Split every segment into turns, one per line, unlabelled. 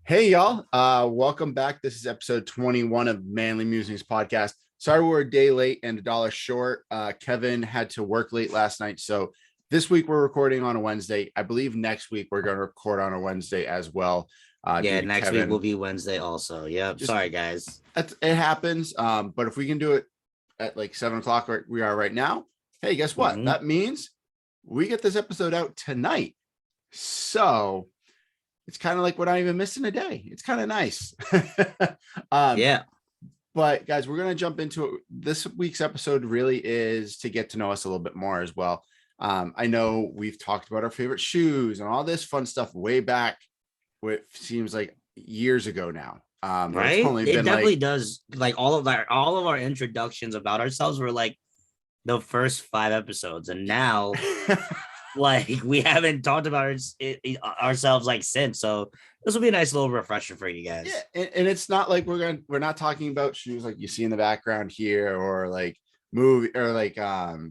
Hey y'all, welcome back. This is episode 21 of Manly Musings podcast. Sorry we're a day late and $1 short. Kevin had to work late last night, so this week we're recording on a Wednesday. I believe next week we're going to record on a Wednesday as well.
Yeah,
Due to
next week will
Kevin,
be Wednesday also. Yep.
just
Sorry, guys.
it happens. But if we can do it at like 7 o'clock, where we are right now, hey, guess what?
Mhm.
That means we get this episode out tonight. So it's kind of like we're not even missing a day. It's kind of nice. um,
Yeah.
but guys, we're going to jump into it. This week's episode really is to get to know us a little bit more as well. I know we've talked about our favorite shoes and all this fun stuff way back, what seems like years ago now. But it's
Right.
only
It
been
definitely
like,
does. Like all of our introductions about ourselves were like the first 5 episodes, and now like we haven't talked about ourselves like since. So this will be a nice little refresher for you
yeah,
guys.
and it's not like we're not talking about shoes like you see in the background here, or like movie, or like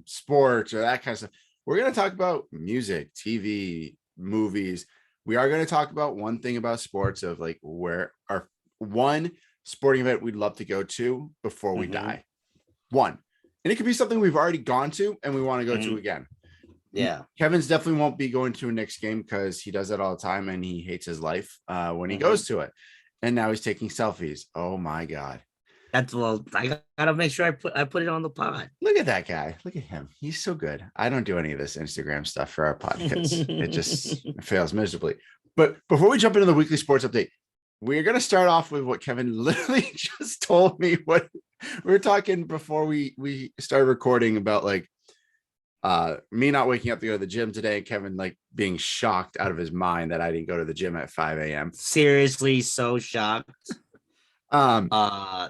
sports or that kind of stuff. We're going to talk about music, TV, movies. We are going to talk about one thing about sports, of like where our one sporting event we'd love to go to before we
Hmm.
die. One. And it could be something we've already gone to and we want to go to
Hmm.
again.
Yeah.
Kevin's definitely won't be going to a Knicks game because he does that all the time and he hates his life when he
Hmm.
goes to it. And now he's taking selfies. Oh my God.
That's well. I gotta make sure I put it on the pod.
Look at that guy. Look at him. He's so good. I don't do any of this Instagram stuff for our pod because it just fails miserably. But before we jump into the weekly sports update, we're going to start off with what Kevin literally just told me. What we were talking before we started recording about, like, me not waking up to go to the gym today, and Kevin like being shocked out of his mind that I didn't go to the gym at 5 a.m.
Seriously, so shocked.
Um,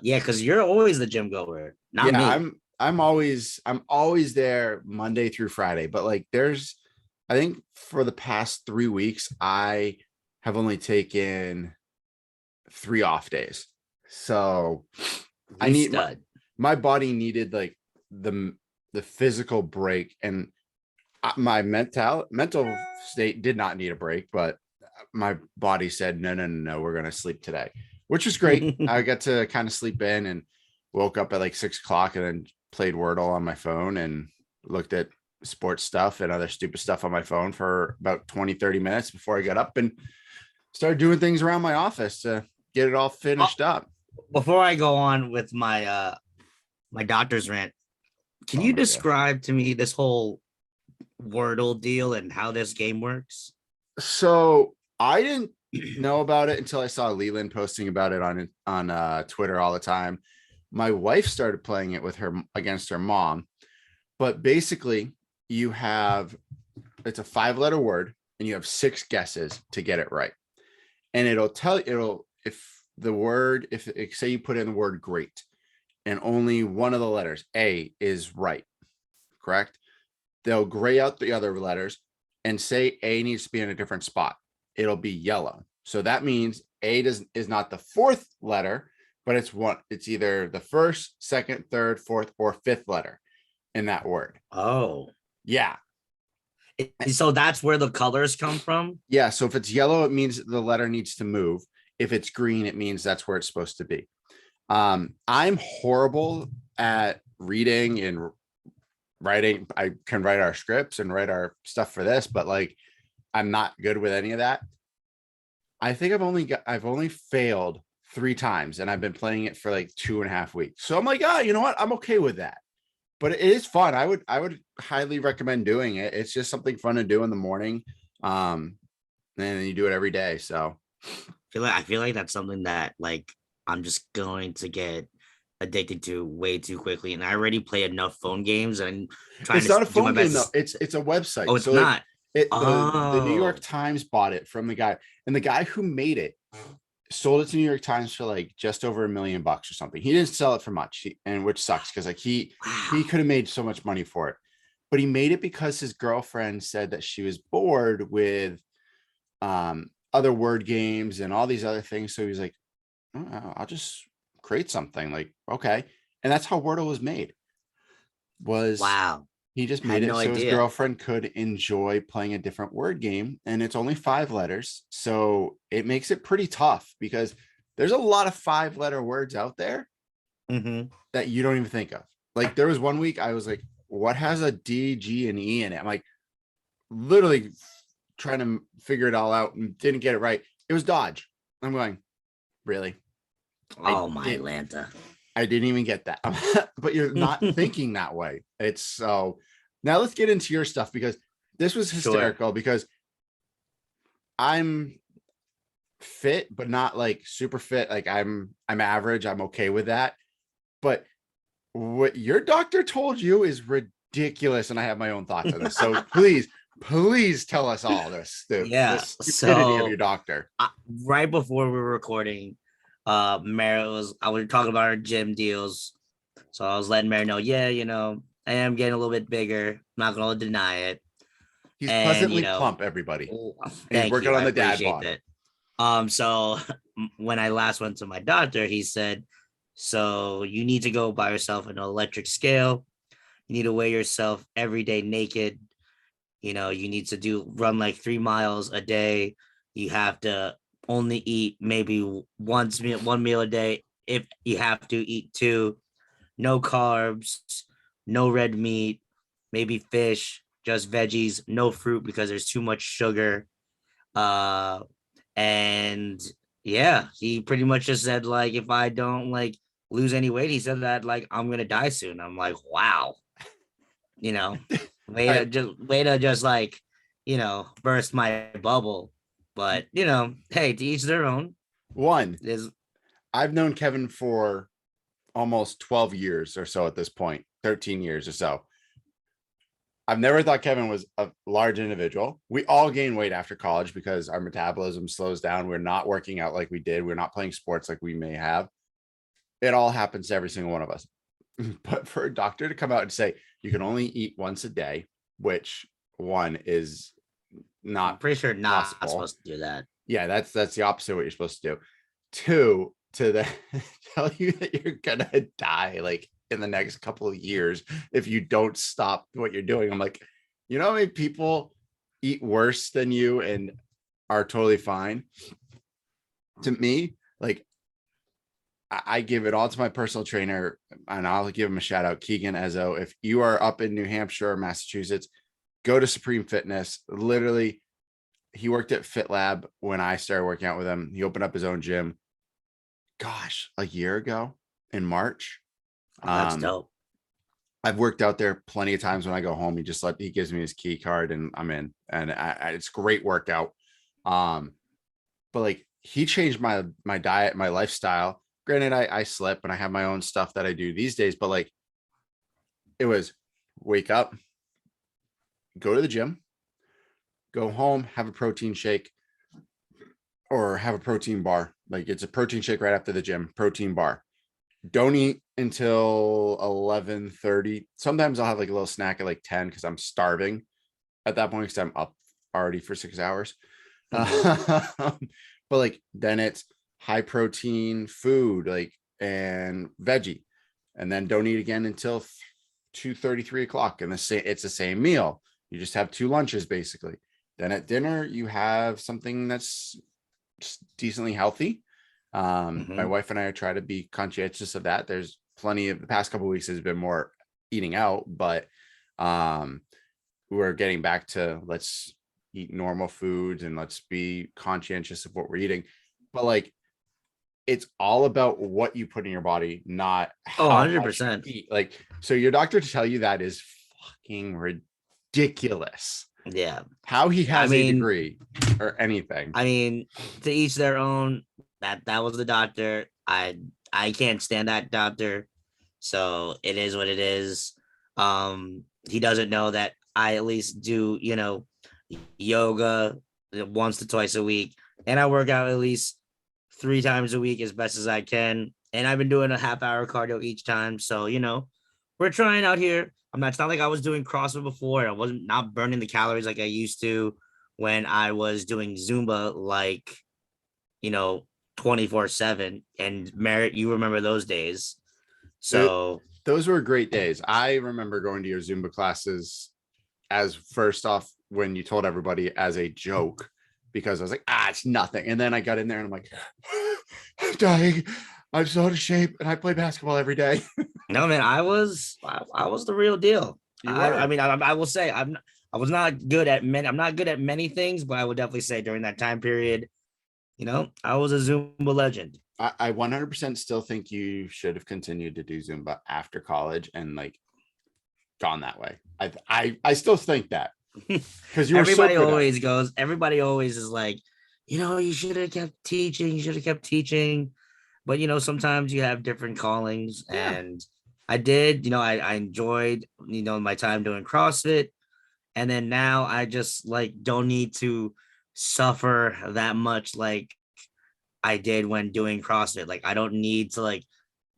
Yeah, because you're always the gym goer, not
yeah,
me.
I'm always there Monday through Friday, but like I think for the past 3 weeks I have only taken 3 off days. So I
You
need
stud.
my body needed like the the physical break, and my mental state did not need a break, but my body said no, we're gonna sleep today, which was great. I got to kind of sleep in and woke up at like 6 o'clock and then played Wordle on my phone and looked at sports stuff and other stupid stuff on my phone for about 20-30 minutes before I got up and started doing things around my office to get it all
Oh,
finished up.
before I go on with my doctor's rant, can
Oh
you
my God.
describe to me this whole Wordle deal and how this game works?
So I didn't know about it until I saw Leland posting about it on Twitter all the time. My wife started playing it with her against her mom, but basically you have it's a 5-letter word and you have 6 guesses to get it right. And it'll if the word if say you put in the word great and only one of the letters A is right, correct? They'll gray out the other letters and say A needs to be in a different spot. It'll be yellow. So that means is not the 4th letter, but it's either the 1st, 2nd, 3rd, 4th, or 5th letter in that word.
Oh,
Yeah.
so that's where the colors come from.
Yeah. So if it's yellow, it means the letter needs to move. If it's green, it means that's where it's supposed to be. I'm horrible at reading and writing. I can write our scripts and write our stuff for this, but like I'm not good with any of that. I think I've only failed 3 times and I've been playing it for like 2.5 weeks. So I'm like, you know what? I'm okay with that. But it is fun. I would highly recommend doing it. It's just something fun to do in the morning. And you do it every day. So
I feel like that's something that like I'm just going to get addicted to way too quickly, and I already play enough phone games and trying
it's
to
not a
do my
phone game though.
best.
It's a
Oh,
website.
it's
So like
not.
the New York
Oh,
Times bought it from the guy, and the guy who made it sold it to New York Times for like just over $1 million or something. He didn't sell it for much, and which sucks because like he
wow.
could have made so much money for it, but he made it because his girlfriend said that she was bored with other word games and all these other things. So he was like, "Oh, I'll just create something." Like, okay, and that's how Wordle was made. Was
Wow.
He just
Had
made it
no
so his
idea.
girlfriend could enjoy playing a different word game, and it's only 5 letters. So it makes it pretty tough because there's a lot of 5-letter words out there
Hmm.
that you don't even think of. Like there was one week I was like, what has a D, G, and E in it? I'm like literally trying to figure it all out and didn't get it right. It was Dodge. I'm going, really? I
Oh my
did
Lanta.
I didn't even get that. But you're not thinking that way. It's so now let's get into your stuff because this was
Sure.
hysterical because I'm fit, but not like super fit. Like I'm average. I'm okay with that. But what your doctor told you is ridiculous. And I have my own thoughts on this. So please tell us all this, the
Yeah.
stupidity of your
So
doctor.
uh, right before we were recording, I was talking about our gym deals. So I was letting Mary know, yeah, I am getting a little bit bigger. Not gonna deny it.
He's
And
pleasantly plump, everybody.
oh,
And he's
thank
working
you.
on
I
the dad
appreciate
bod.
that. So when I last went to my doctor, he said, so you need to go buy yourself an electric scale. You need to weigh yourself every day naked. You need to run like 3 miles a day. You have to only eat maybe one meal a day. If you have to eat two, no carbs, no red meat, maybe fish, just veggies, no fruit because there's too much sugar. Uh, and yeah, he pretty much just said like if I don't like lose any weight, he said that like I'm gonna die soon. I'm like, wow, you know,
All right.
way to just like, burst my bubble. But hey, to each their own.
One,
Is
I've known Kevin for almost 12 years or so at this point, 13 years or so. I've never thought Kevin was a large individual. We all gain weight after college because our metabolism slows down. We're not working out like we did. We're not playing sports like we may have. It all happens to every single one of us. But for a doctor to come out and say you can only eat once a day, which one is
I'm
not
pretty sure not
possible.
supposed to do that.
Yeah, that's the opposite of what you're supposed to do. Two, to the tell you that you're gonna die like in the next couple of years if you don't stop what you're doing. I'm like, how many people eat worse than you and are totally fine? To me, like I give it all to my personal trainer, and I'll give him a shout out, Keegan Ezzo. If you are up in New Hampshire or Massachusetts, go to Supreme Fitness. Literally, he worked at Fit Lab when I started working out with him. He opened up his own gym. Gosh, a year ago in March.
Oh, that's
Um,
dope.
I've worked out there plenty of times when I go home. He gives me his key card and I'm in, and it's a great workout. Um, but like he changed my diet, my lifestyle. Granted, I slip and I have my own stuff that I do these days, but like it was wake up, go to the gym, go home, have a protein shake, or have a protein bar. Like it's a protein shake right after the gym, protein bar. Don't eat until 11:30. Sometimes I'll have like a little snack at like 10 because I'm starving at that point because I'm up already for 6 hours.
Mhm.
But like then it's high protein food, like and veggie, and then don't eat again until 2:30, 3 o'clock. And it's the same meal. You just have two lunches basically. Then at dinner, you have something that's just decently healthy. My
Mhm.
wife and I try to be conscientious of that. There's plenty of the past couple of weeks has been more eating out, but um, we're getting back to let's eat normal foods and let's be conscientious of what we're eating. But like it's all about what you put in your body, not
Oh,
how much you
100%.
eat. Like, so your doctor to tell you that is fucking ridiculous.
Yeah.
How he
I
has a
mean,
degree or anything.
I mean, to each their own. That was the doctor. I can't stand that doctor. So it is what it is. He doesn't know that I at least do, yoga once to twice a week, and I work out at least 3 times a week as best as I can. And I've been doing a half hour cardio each time. So, we're trying out here. It's not like I was doing CrossFit before. I wasn't not burning the calories like I used to when I was doing Zumba, like, you know, 24/7. And Merritt, you remember those days.
It,
So
those were great days. I remember going to your Zumba classes as first off when you told everybody as a joke because I was like, it's nothing. And then I got in there and I'm like, I'm dying. I'm so out of shape and I play basketball every day.
No, man, I was the real deal.
You were.
I will say I was not good at many. I'm not good at many things, but I would definitely say during that time period, I was a Zumba legend.
I 100% still think you should have continued to do Zumba after college and like gone that way. I still think that because you were
Everybody
so good
always goes, everybody always is like, you should have kept teaching, you should have kept teaching. But sometimes you have different callings.
Yeah.
And I did, I enjoyed, my time doing CrossFit. And then now I just like don't need to suffer that much like I did when doing CrossFit. Like I don't need to like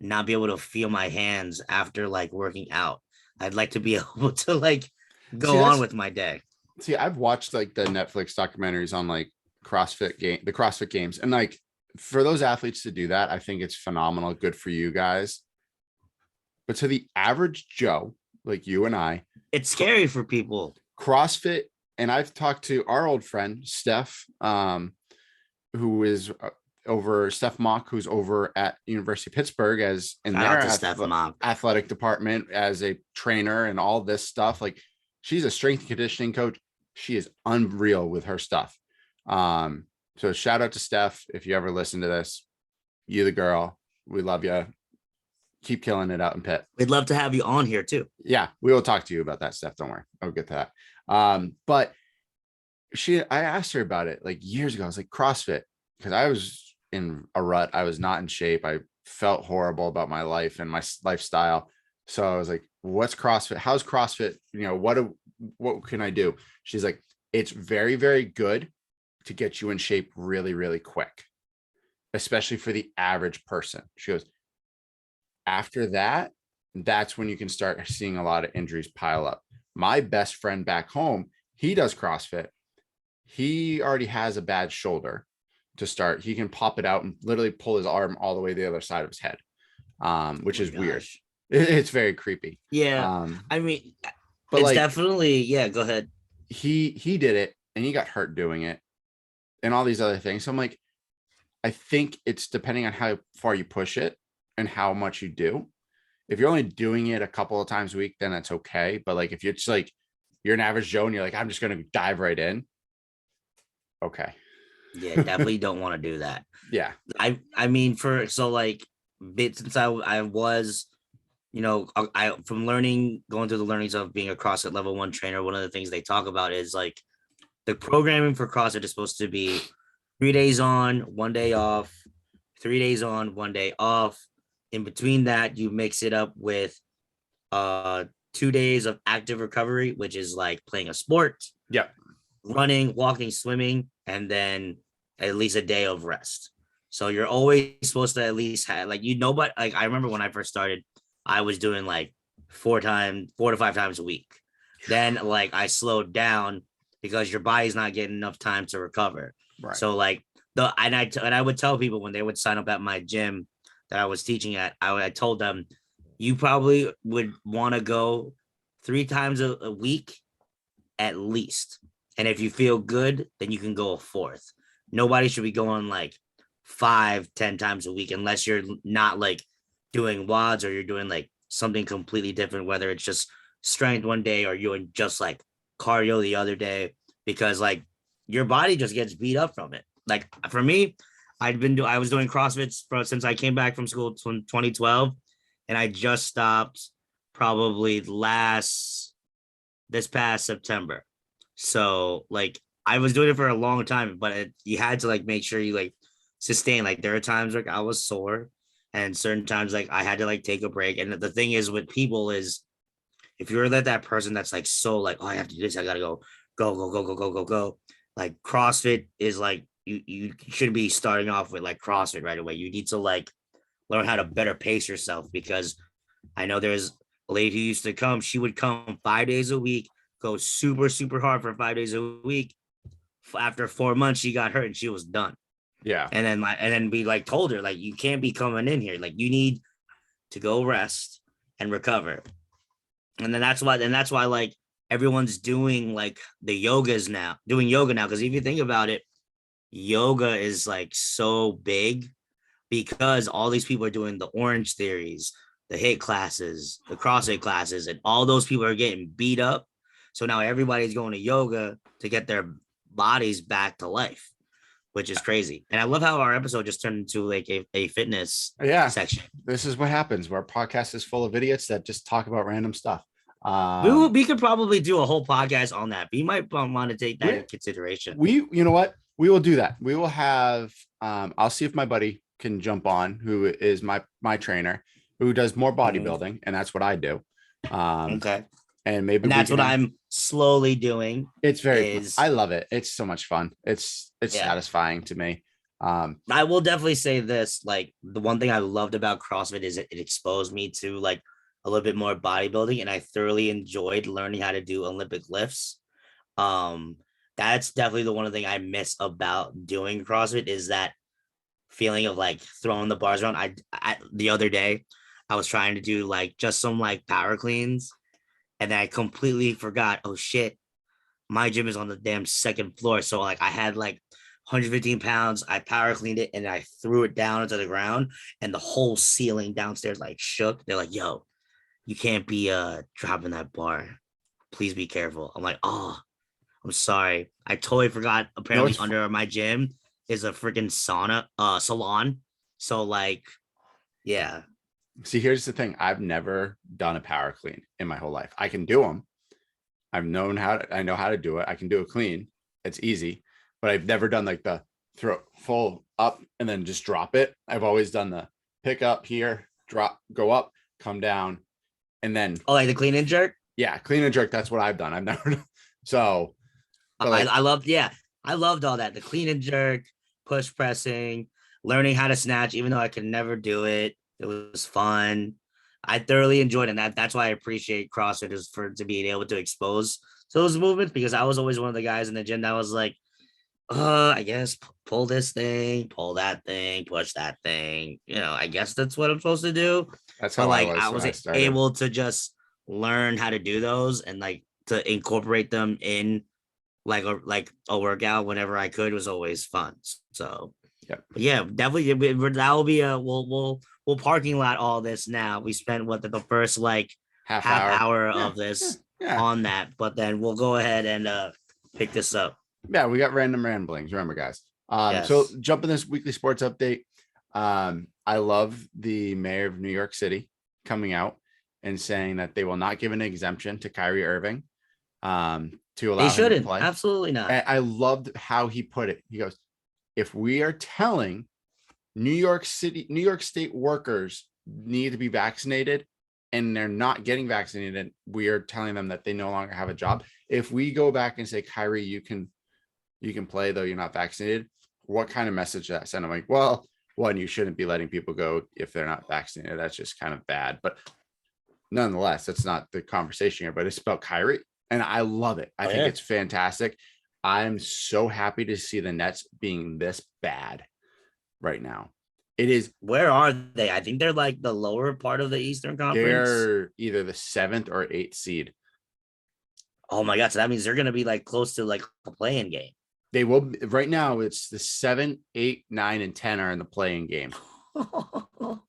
not be able to feel my hands after like working out. I'd like to be able to like
See,
go on with my day.
See, I've watched like the Netflix documentaries on like the CrossFit games. And like for those athletes to do that, I think it's phenomenal. Good for you guys. But to the average Joe, like you and I,
It's scary for people.
CrossFit, and I've talked to our old friend, Steph, who is over Steph Mock, who's over at University of Pittsburgh as in
Shout
their
out to Steph Mock.
athletic department as a trainer and all this stuff. Like she's a strength and conditioning coach. She is unreal with her stuff. So shout out to Steph. If you ever listen to this, you the girl, we love you. Keep killing it out in Pitt.
We'd love to have you on here too.
Yeah, we will talk to you about that stuff. Don't worry. I'll get to that. But I asked her about it like years ago. I was like, CrossFit, because I was in a rut. I was not in shape. I felt horrible about my life and my lifestyle. So I was like, what's CrossFit? How's CrossFit? What can I do? She's like, it's very, very good to get you in shape really, really quick, especially for the average person. She goes, after that, that's when you can start seeing a lot of injuries pile up. My best friend back home, he does CrossFit. He already has a bad shoulder to start. He can pop it out and literally pull his arm all the way to the other side of his head, which is weird. It's very creepy.
Yeah. I mean,
but
it's
like,
definitely, yeah, go ahead.
He did it and he got hurt doing it and all these other things. So I'm like, I think it's depending on how far you push it and how much you do. If you're only doing it a couple of times a week, then that's okay. But like, if you're just like, you're an average Joe and you're like, I'm just going to dive right in. Okay.
Yeah, definitely don't want to do that.
Yeah.
I mean, since I was, I from going through the learnings of being a CrossFit level 1 trainer, one of the things they talk about is like the programming for CrossFit is supposed to be 3 days on, 1 day off, 3 days on, 1 day off. In between that, you mix it up with 2 days of active recovery, which is like playing a sport, running, walking, swimming, and then at least a day of rest. So you're always supposed to at least have but like I remember when I first started, I was doing like 4 to 5 times a week. Then like I slowed down because your body's not getting enough time to recover.
Right.
So like I would tell people when they would sign up at my gym that I was teaching at, I told them, you probably would want to go 3 times a week at least. And if you feel good, then you can go a 4th. Nobody should be going like 5-10 times a week unless you're not like doing WODs or you're doing like something completely different, whether it's just strength one day or you're doing just like cardio the other day, because like your body just gets beat up from it. Like for me, I was doing CrossFit since I came back from school in 2012, and I just stopped probably this past September. So like I was doing it for a long time, but you had to like make sure you like sustain. Like there are times like I was sore, and certain times like I had to like take a break. And the thing is with people is, if you're that person that's like so like, oh, I have to do this, I gotta go. Like CrossFit is like you should be starting off with like CrossFit right away. You need to like learn how to better pace yourself, because I know there's a lady who used to come. She would come 5 days a week, go super, super hard for 5 days a week. After 4 months, she got hurt and she was done.
Yeah.
And then we like told her, like, you can't be coming in here. Like you need to go rest and recover. And that's why like everyone's doing like doing yoga now. Because if you think about it, yoga is like so big because all these people are doing the Orange Theories, the HIIT classes, the CrossFit classes, and all those people are getting beat up. So now everybody's going to yoga to get their bodies back to life, which is crazy. And I love how our episode just turned into like a fitness
Yeah,
section.
this is what happens. Our podcast is full of idiots that just talk about random stuff.
We could probably do a whole podcast on that. We might want to take that in consideration.
You know what? We will do that. We will have. I'll see if my buddy can jump on, who is my trainer, who does more bodybuilding, and that's what I do.
Okay.
And maybe
and that's what I'm slowly doing.
It's very fun. I love it. It's so much fun. It's satisfying to me.
I will definitely say this, like the one thing I loved about CrossFit is it exposed me to like a little bit more bodybuilding, and I thoroughly enjoyed learning how to do Olympic lifts. That's definitely the one thing I miss about doing CrossFit is that feeling of like throwing the bars around. I the other day I was trying to do like just some like power cleans, and then I completely forgot. Oh shit, my gym is on the damn second floor. So like I had like 115 pounds. I power cleaned it and I threw it down into the ground, and the whole ceiling downstairs like shook. They're like, "Yo, you can't be dropping that bar. Please be careful." I'm like, "Oh, I'm sorry. I totally forgot." Apparently, under my gym is a freaking salon. So like, yeah.
See, here's the thing. I've never done a power clean in my whole life. I can do them. I know how to do it. I can do it clean. It's easy, but I've never done like the throw full up and then just drop it. I've always done the pick up here, drop, go up, come down, and then
like the clean and jerk.
Yeah, clean and jerk. That's what I've done. I've never done. So
like, I loved all that. The clean and jerk, push pressing, learning how to snatch, even though I could never do it. It was fun. I thoroughly enjoyed it. And that's why I appreciate CrossFit is to being able to expose those movements, because I was always one of the guys in the gym that was like, I guess pull this thing, pull that thing, push that thing. I guess that's what I'm supposed to do.
That's how I
was able to just learn how to do those and like to incorporate them in like a workout whenever I could was always fun. So yeah, definitely that will be we'll parking lot all this now. We spent the first like half hour of this on that, but then we'll go ahead and pick this up.
Yeah, we got random ramblings. Remember, guys. So jump in this weekly sports update. I love the mayor of New York City coming out and saying that they will not give an exemption to Kyrie Irving to allow him to play.
Absolutely not.
And I loved how he put it. He goes, if we are telling New York State workers need to be vaccinated and they're not getting vaccinated, we are telling them that they no longer have a job. If we go back and say, Kyrie, you can play though you're not vaccinated, what kind of message does that send? I'm like, well, one, you shouldn't be letting people go if they're not vaccinated. That's just kind of bad. But nonetheless, that's not the conversation here, but it's about Kyrie. And I love it. I think it's fantastic. I'm so happy to see the Nets being this bad right now. It is.
Where are they? I think they're like the lower part of the Eastern Conference.
They're either the 7th or 8th seed.
Oh my God. So that means they're going to be like close to like a play-in game.
They will. Right now, it's the 7, 8, 9, and 10 are in the play-in game.
Oh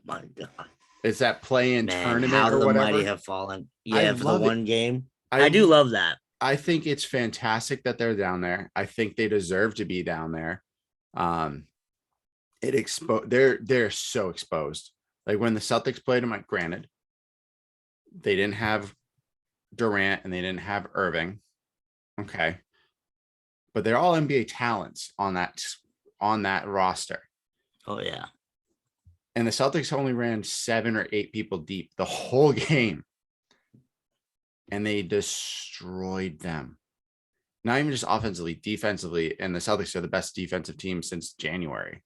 my God.
It's that play-in tournament
how
or
the
whatever.
mighty have fallen. Yeah, for the one game. I do love that.
I think it's fantastic that they're down there. I think they deserve to be down there. They're so exposed. Like when the Celtics played them, like granted, they didn't have Durant and they didn't have Irving. Okay. But they're all NBA talents on that roster.
Oh yeah.
And the Celtics only ran 7 or 8 people deep the whole game. And they destroyed them. Not even just offensively, defensively. And the Celtics are the best defensive team since January.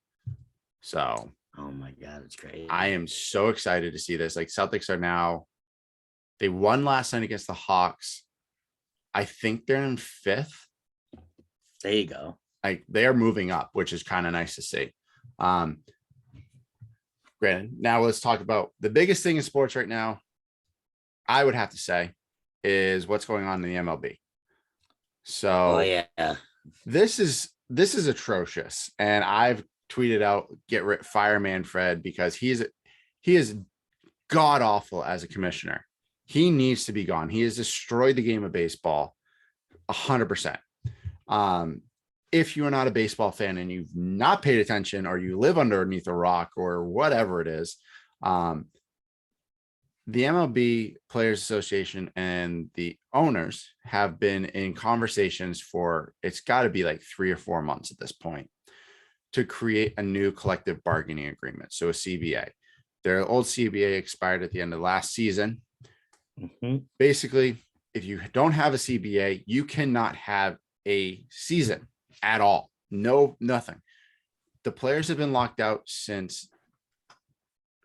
So,
oh my God, it's crazy.
I am so excited to see this. Like Celtics are now, they won last night against the Hawks. I think they're in 5th.
There you go.
Like they are moving up, which is kind of nice to see. Granted, now let's talk about the biggest thing in sports right now. I would have to say, is what's going on in the MLB.
Oh
So
yeah.
this is atrocious, and I've tweeted out fire Manfred because he is god awful as a commissioner. He needs to be gone. He has destroyed the game of baseball 100%. If you are not a baseball fan and you've not paid attention, or you live underneath a rock or whatever it is, the MLB Players Association and the owners have been in conversations for, it's got to be like 3 or 4 months at this point, to create a new collective bargaining agreement. So a CBA. Their old CBA expired at the end of last season.
Mhm.
Basically, if you don't have a CBA, you cannot have a season at all. No, nothing. The players have been locked out since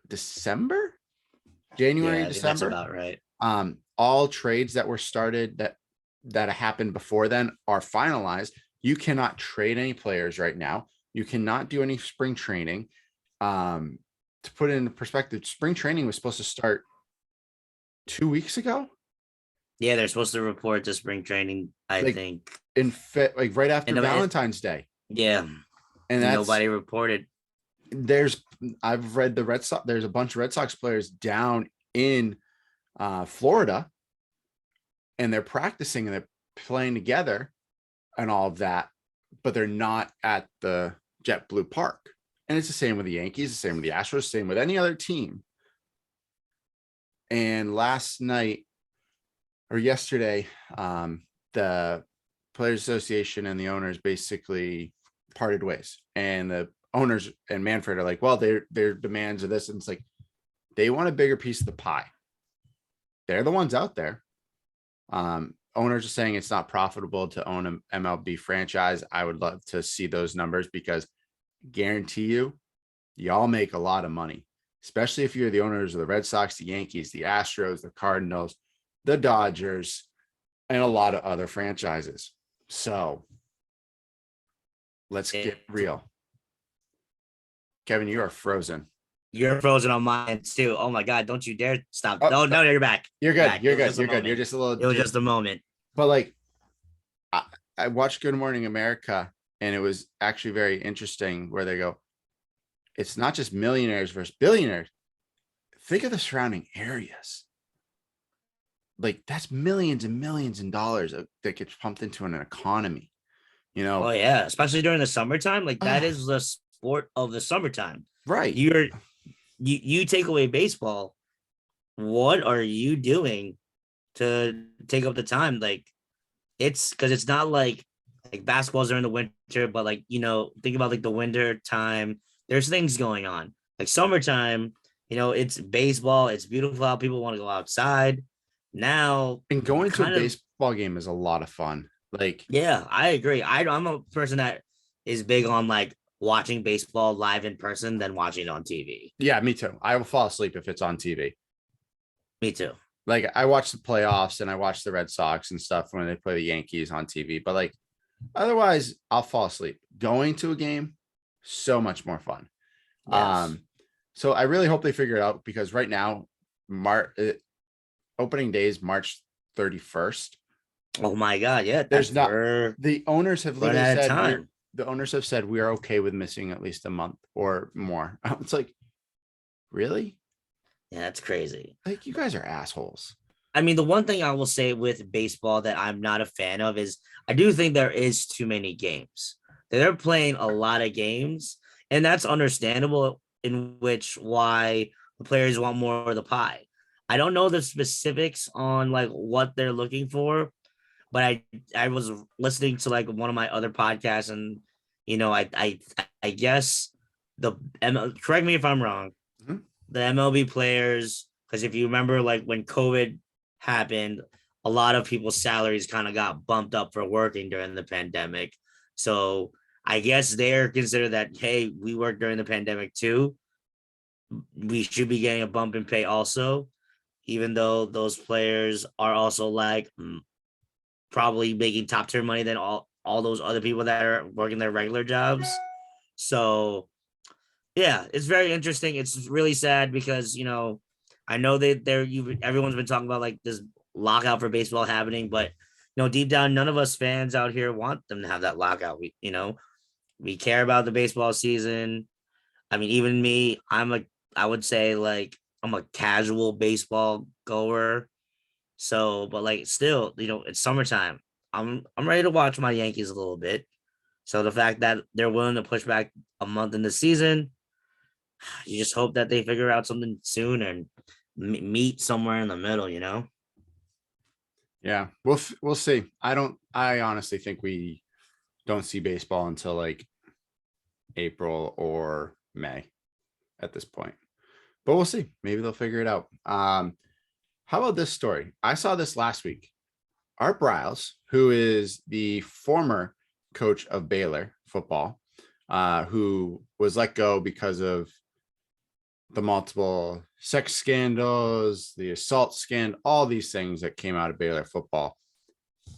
December, January,
Yeah, I think that's
December.
about right.
All trades that were started that happened before then are finalized. You cannot trade any players right now. You cannot do any spring training. To put it into perspective, spring training was supposed to start 2 weeks ago.
Yeah, they're supposed to report to spring training, I
Like
think.
like right after
And
Valentine's Day.
yeah,
And that's
nobody reported.
I've read the Red Sox. There's a bunch of Red Sox players down in Florida, and they're practicing and they're playing together and all of that, but they're not at the JetBlue Park. And it's the same with the Yankees, the same with the Astros, same with any other team. And last night or yesterday, the Players Association and the owners basically parted ways. And the owners and Manfred are like, well, their demands are this. And it's like, they want a bigger piece of the pie. They're the ones out there. Owners are saying it's not profitable to own an MLB franchise. I would love to see those numbers, because guarantee you, y'all make a lot of money, especially if you're the owners of the Red Sox, the Yankees, the Astros, the Cardinals, the Dodgers, and a lot of other franchises. So let's get real. Kevin, you are frozen.
You're frozen on mine too. Oh my God, don't you dare stop.
Oh,
no, you're back.
You're good. You're good.
You're
You're just a little.
It was just a moment.
But like, I watched Good Morning America, and it was actually very interesting where they go, it's not just millionaires versus billionaires. Think of the surrounding areas. Like, that's millions and millions of dollars that gets pumped into an economy.
Oh yeah, especially during the summertime. Like that is the sport of the summertime.
Right.
You take away baseball. What are you doing to take up the time? Like it's because it's not like basketballs are in the winter, but think about like the winter time. There's things going on. Like summertime, it's baseball. It's beautiful how people want to go outside. Now,
and going to a baseball game is a lot of fun. Like,
yeah, I agree. I'm a person that is big on like watching baseball live in person than watching it on TV.
Yeah, me too. I will fall asleep if it's on TV.
Me too.
Like, I watch the playoffs and I watch the Red Sox and stuff when they play the Yankees on TV, but like otherwise I'll fall asleep. Going to a game, so much more fun. Yes. So I really hope they figure it out, because right now, opening day is March 31st.
Oh my God. Yeah.
There's not, the owners have literally said, the owners have said we are okay with missing at least a month or more. It's like, really?
Yeah, that's crazy.
Like, you guys are assholes.
I mean, the one thing I will say with baseball that I'm not a fan of is I do think there is too many games. They're playing a lot of games, and that's understandable, in which why the players want more of the pie. I don't know the specifics on like what they're looking for, but I was listening to like one of my other podcasts, and I guess correct me if I'm wrong, mm-hmm. The MLB players, because if you remember, like when COVID happened, a lot of people's salaries kind of got bumped up for working during the pandemic. So I guess they're considered that, hey, we worked during the pandemic too. We should be getting a bump in pay also, even though those players are also like probably making top tier money than all those other people that are working their regular jobs. So yeah, it's very interesting. It's really sad because, I know that everyone's been talking about like this lockout for baseball happening, but deep down, none of us fans out here want them to have that lockout. We care about the baseball season. I mean, even me, I would say like I'm a casual baseball goer. So, but like still, it's summertime. I'm ready to watch my Yankees a little bit. So the fact that they're willing to push back a month in the season, you just hope that they figure out something soon and meet somewhere in the middle.
Yeah, we'll see. I honestly think we don't see baseball until like April or May at this point. But we'll see. Maybe they'll figure it out. How about this story? I saw this last week. Art Briles, who is the former coach of Baylor football, who was let go because of the multiple sex scandals, the assault scandal, all these things that came out of Baylor football.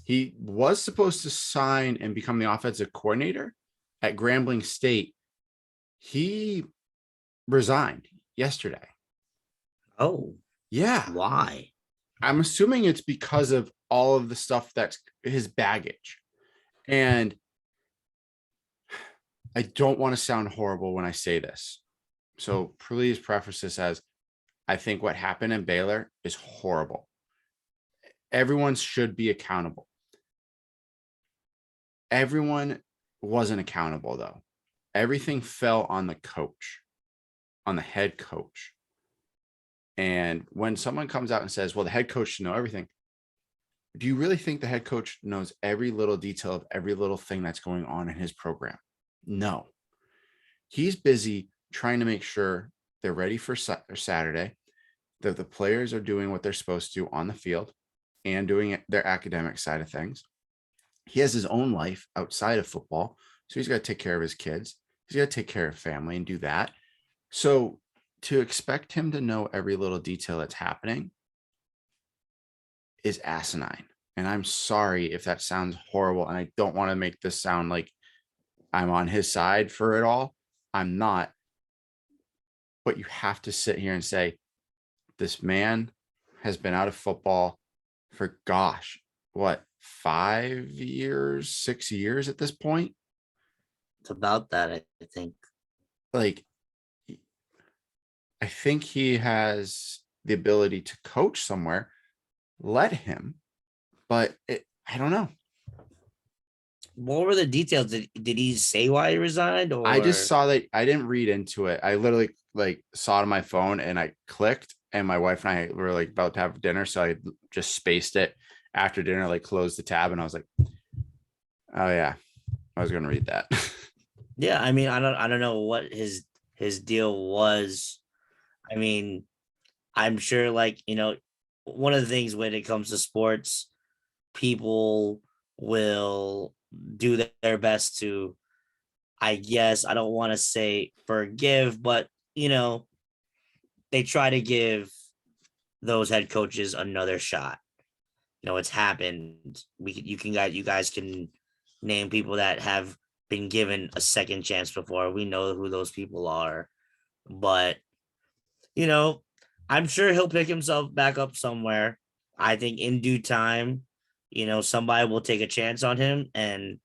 He was supposed to sign and become the offensive coordinator at Grambling State. He resigned yesterday.
Oh,
yeah.
Why?
I'm assuming it's because of all of the stuff that's his baggage. And I don't want to sound horrible when I say this. So please preface this as I think what happened in Baylor is horrible. Everyone should be accountable. Everyone wasn't accountable, though. Everything fell on the coach, on the head coach. And when someone comes out and says, well, the head coach should know everything, do you really think the head coach knows every little detail of every little thing that's going on in his program? No. He's busy trying to make sure they're ready for Saturday, that the players are doing what they're supposed to on the field and doing their academic side of things. He has his own life outside of football. So he's got to take care of his kids. He's got to take care of family and do that. So to expect him to know every little detail that's happening is asinine. And I'm sorry if that sounds horrible. And I don't want to make this sound like I'm on his side for it all. I'm not. But you have to sit here and say, this man has been out of football for, gosh, what, 5 years, 6 years at this point?
It's about that, I think.
Like, I think he has the ability to coach somewhere. Let him. But I don't know.
What were the details? Did he say why he resigned? Or
I just saw that. I didn't read into it. I literally saw it on my phone and I clicked, and my wife and I were like about to have dinner. So I just spaced it after dinner, like closed the tab, and I was like, oh yeah, I was going to read that.
Yeah, I mean, I don't know what his deal was. I mean, I'm sure like, one of the things when it comes to sports, people will do their best to, I guess, I don't want to say forgive, but they try to give those head coaches another shot. It's happened. You guys can name people that have been given a second chance before. We know who those people are, but you know, I'm sure he'll pick himself back up somewhere. I think in due time, somebody will take a chance on him, and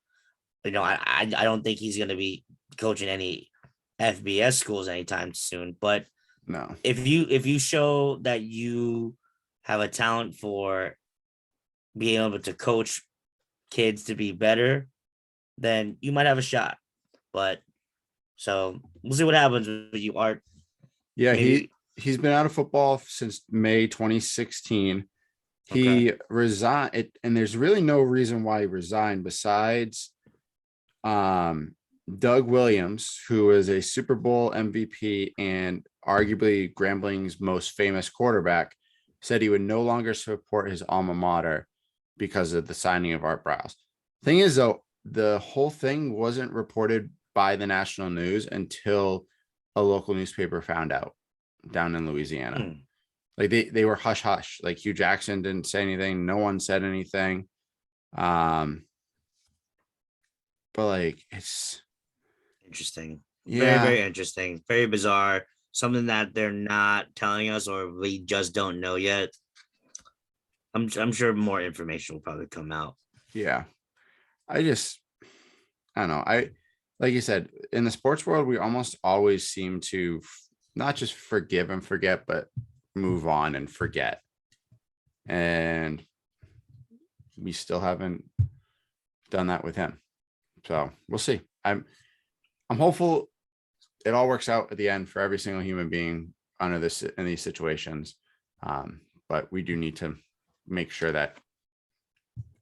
I don't think he's going to be coaching any FBS schools anytime soon. But
No.
if you show that you have a talent for being able to coach kids to be better, then you might have a shot. But so we'll see what happens with you, Art.
Yeah,
Maybe
he's been out of football since May 2016.
okay.
He resigned, and there's really no reason why he resigned besides Doug Williams, who is a Super Bowl MVP and arguably Grambling's most famous quarterback, said he would no longer support his alma mater because of the signing of Art Briles. Thing is, though, the whole thing wasn't reported by the national news until a local newspaper found out down in Louisiana.
Hmm.
Like they were hush hush. Like Hugh Jackson didn't say anything. No one said anything. But like it's
Interesting. Very,
yeah.
very interesting. Very bizarre. something that they're not telling us or we just don't know yet. I'm sure more information will probably come out.
Yeah. I just, I don't know. Like you said, in the sports world, we almost always seem to not just forgive and forget, but move on and forget. And we still haven't done that with him. So we'll see. I'm hopeful it all works out at the end for every single human being under this in these situations. But we do need to make sure that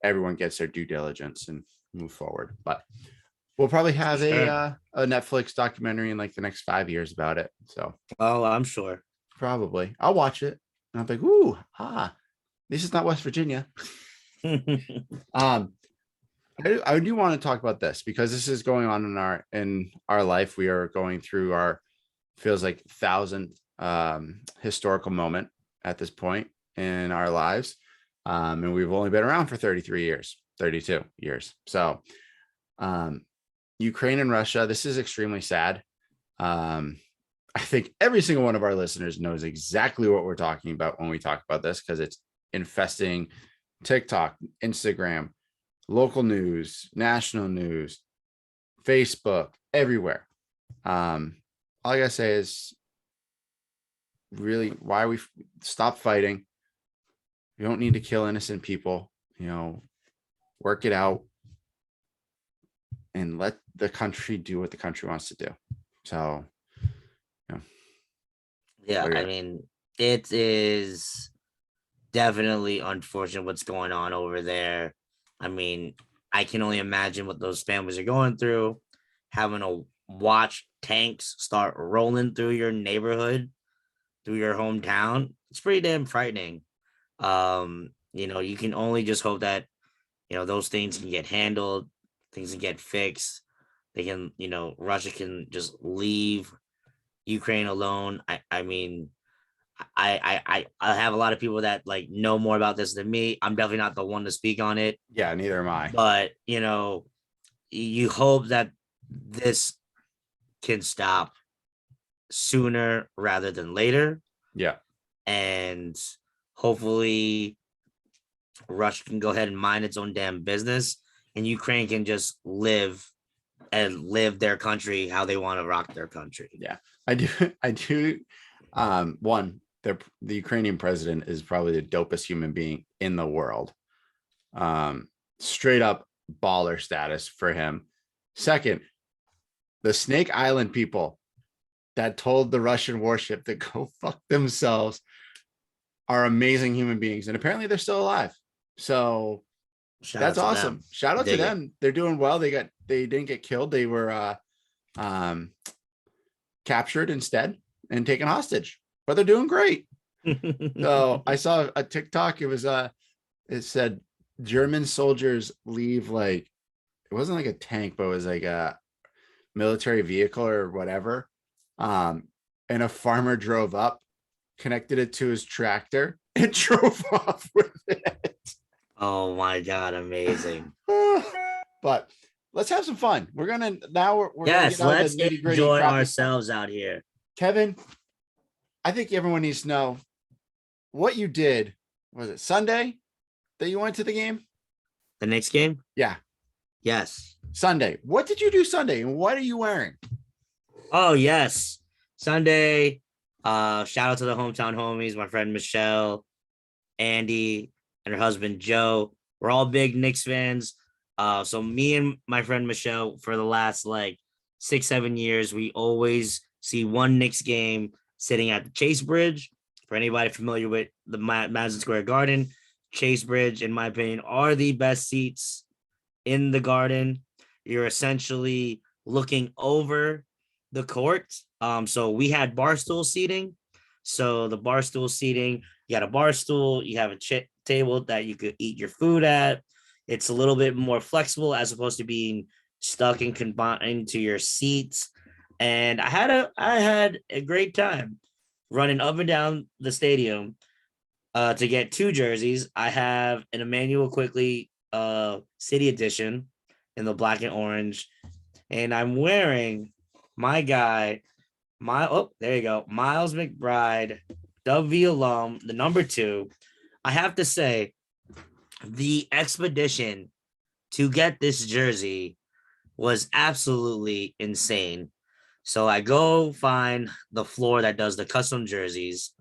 everyone gets their due diligence and move forward. But we'll probably have a Netflix documentary in like the next 5 years about it. So
I'm sure.
probably I'll watch it and I'll be like, ooh, this is not West Virginia. I do want to talk about this because this is going on in our life. We are going through our feels like 1,000th historical moment at this point in our lives. And we've only been around for 32 years. So Ukraine and Russia, this is extremely sad. I think every single one of our listeners knows exactly what we're talking about when we talk about this, because it's infesting TikTok, Instagram, local news, national news, Facebook, everywhere. All I gotta say is really why we stop fighting. You don't need to kill innocent people, work it out and let the country do what the country wants to do. So,
yeah, I mean, it is definitely unfortunate what's going on over there. I mean, I can only imagine what those families are going through, having to watch tanks start rolling through your neighborhood, through your hometown. It's pretty damn frightening. You can only just hope that, those things can get handled, things can get fixed. They can, Russia can just leave Ukraine alone. I mean, I have a lot of people that like know more about this than me. I'm definitely not the one to speak on it.
Yeah, neither am I.
But you hope that this can stop sooner rather than later.
Yeah.
And hopefully Russia can go ahead and mind its own damn business and Ukraine can just live their country how they want to rock their country.
Yeah, I do. One, the Ukrainian president is probably the dopest human being in the world. Straight up baller status for him. Second, the Snake Island people that told the Russian warship to go fuck themselves are amazing human beings, and apparently they're still alive. So that's awesome. Shout out to them. They're doing well. They didn't get killed. They were captured instead and taken hostage, but they're doing great. So I saw a TikTok. It said German soldiers leave it wasn't like a tank, but it was like a military vehicle or whatever. And a farmer drove up, connected it to his tractor, and drove off with it.
Oh my God, amazing.
But let's have some fun. We're gonna
let's enjoy ourselves out here.
Kevin, I think everyone needs to know what you did. Was it Sunday that you went to the game?
The next game?
Yeah.
Yes.
Sunday. What did you do Sunday and what are you wearing?
Oh, yes. Sunday. Shout out to the hometown homies, my friend Michelle, Andy, and her husband Joe. We're all big Knicks fans. So me and my friend Michelle, for the last 6-7 years, we always see one Knicks game sitting at the Chase Bridge. For anybody familiar with the Madison Square Garden, Chase Bridge, in my opinion, are the best seats in the Garden. You're essentially looking over the court. So we had barstool seating. So the barstool seating, you got a bar stool, you have a table that you could eat your food at. It's a little bit more flexible as opposed to being stuck and confined to your seats. And I had a great time running up and down the stadium to get 2 jerseys. I have an Emmanuel Quickly City Edition in the black and orange, and I'm wearing my guy There you go. Miles McBride, W alum, the number 2. I have to say, the expedition to get this jersey was absolutely insane. So I go find the floor that does the custom jerseys.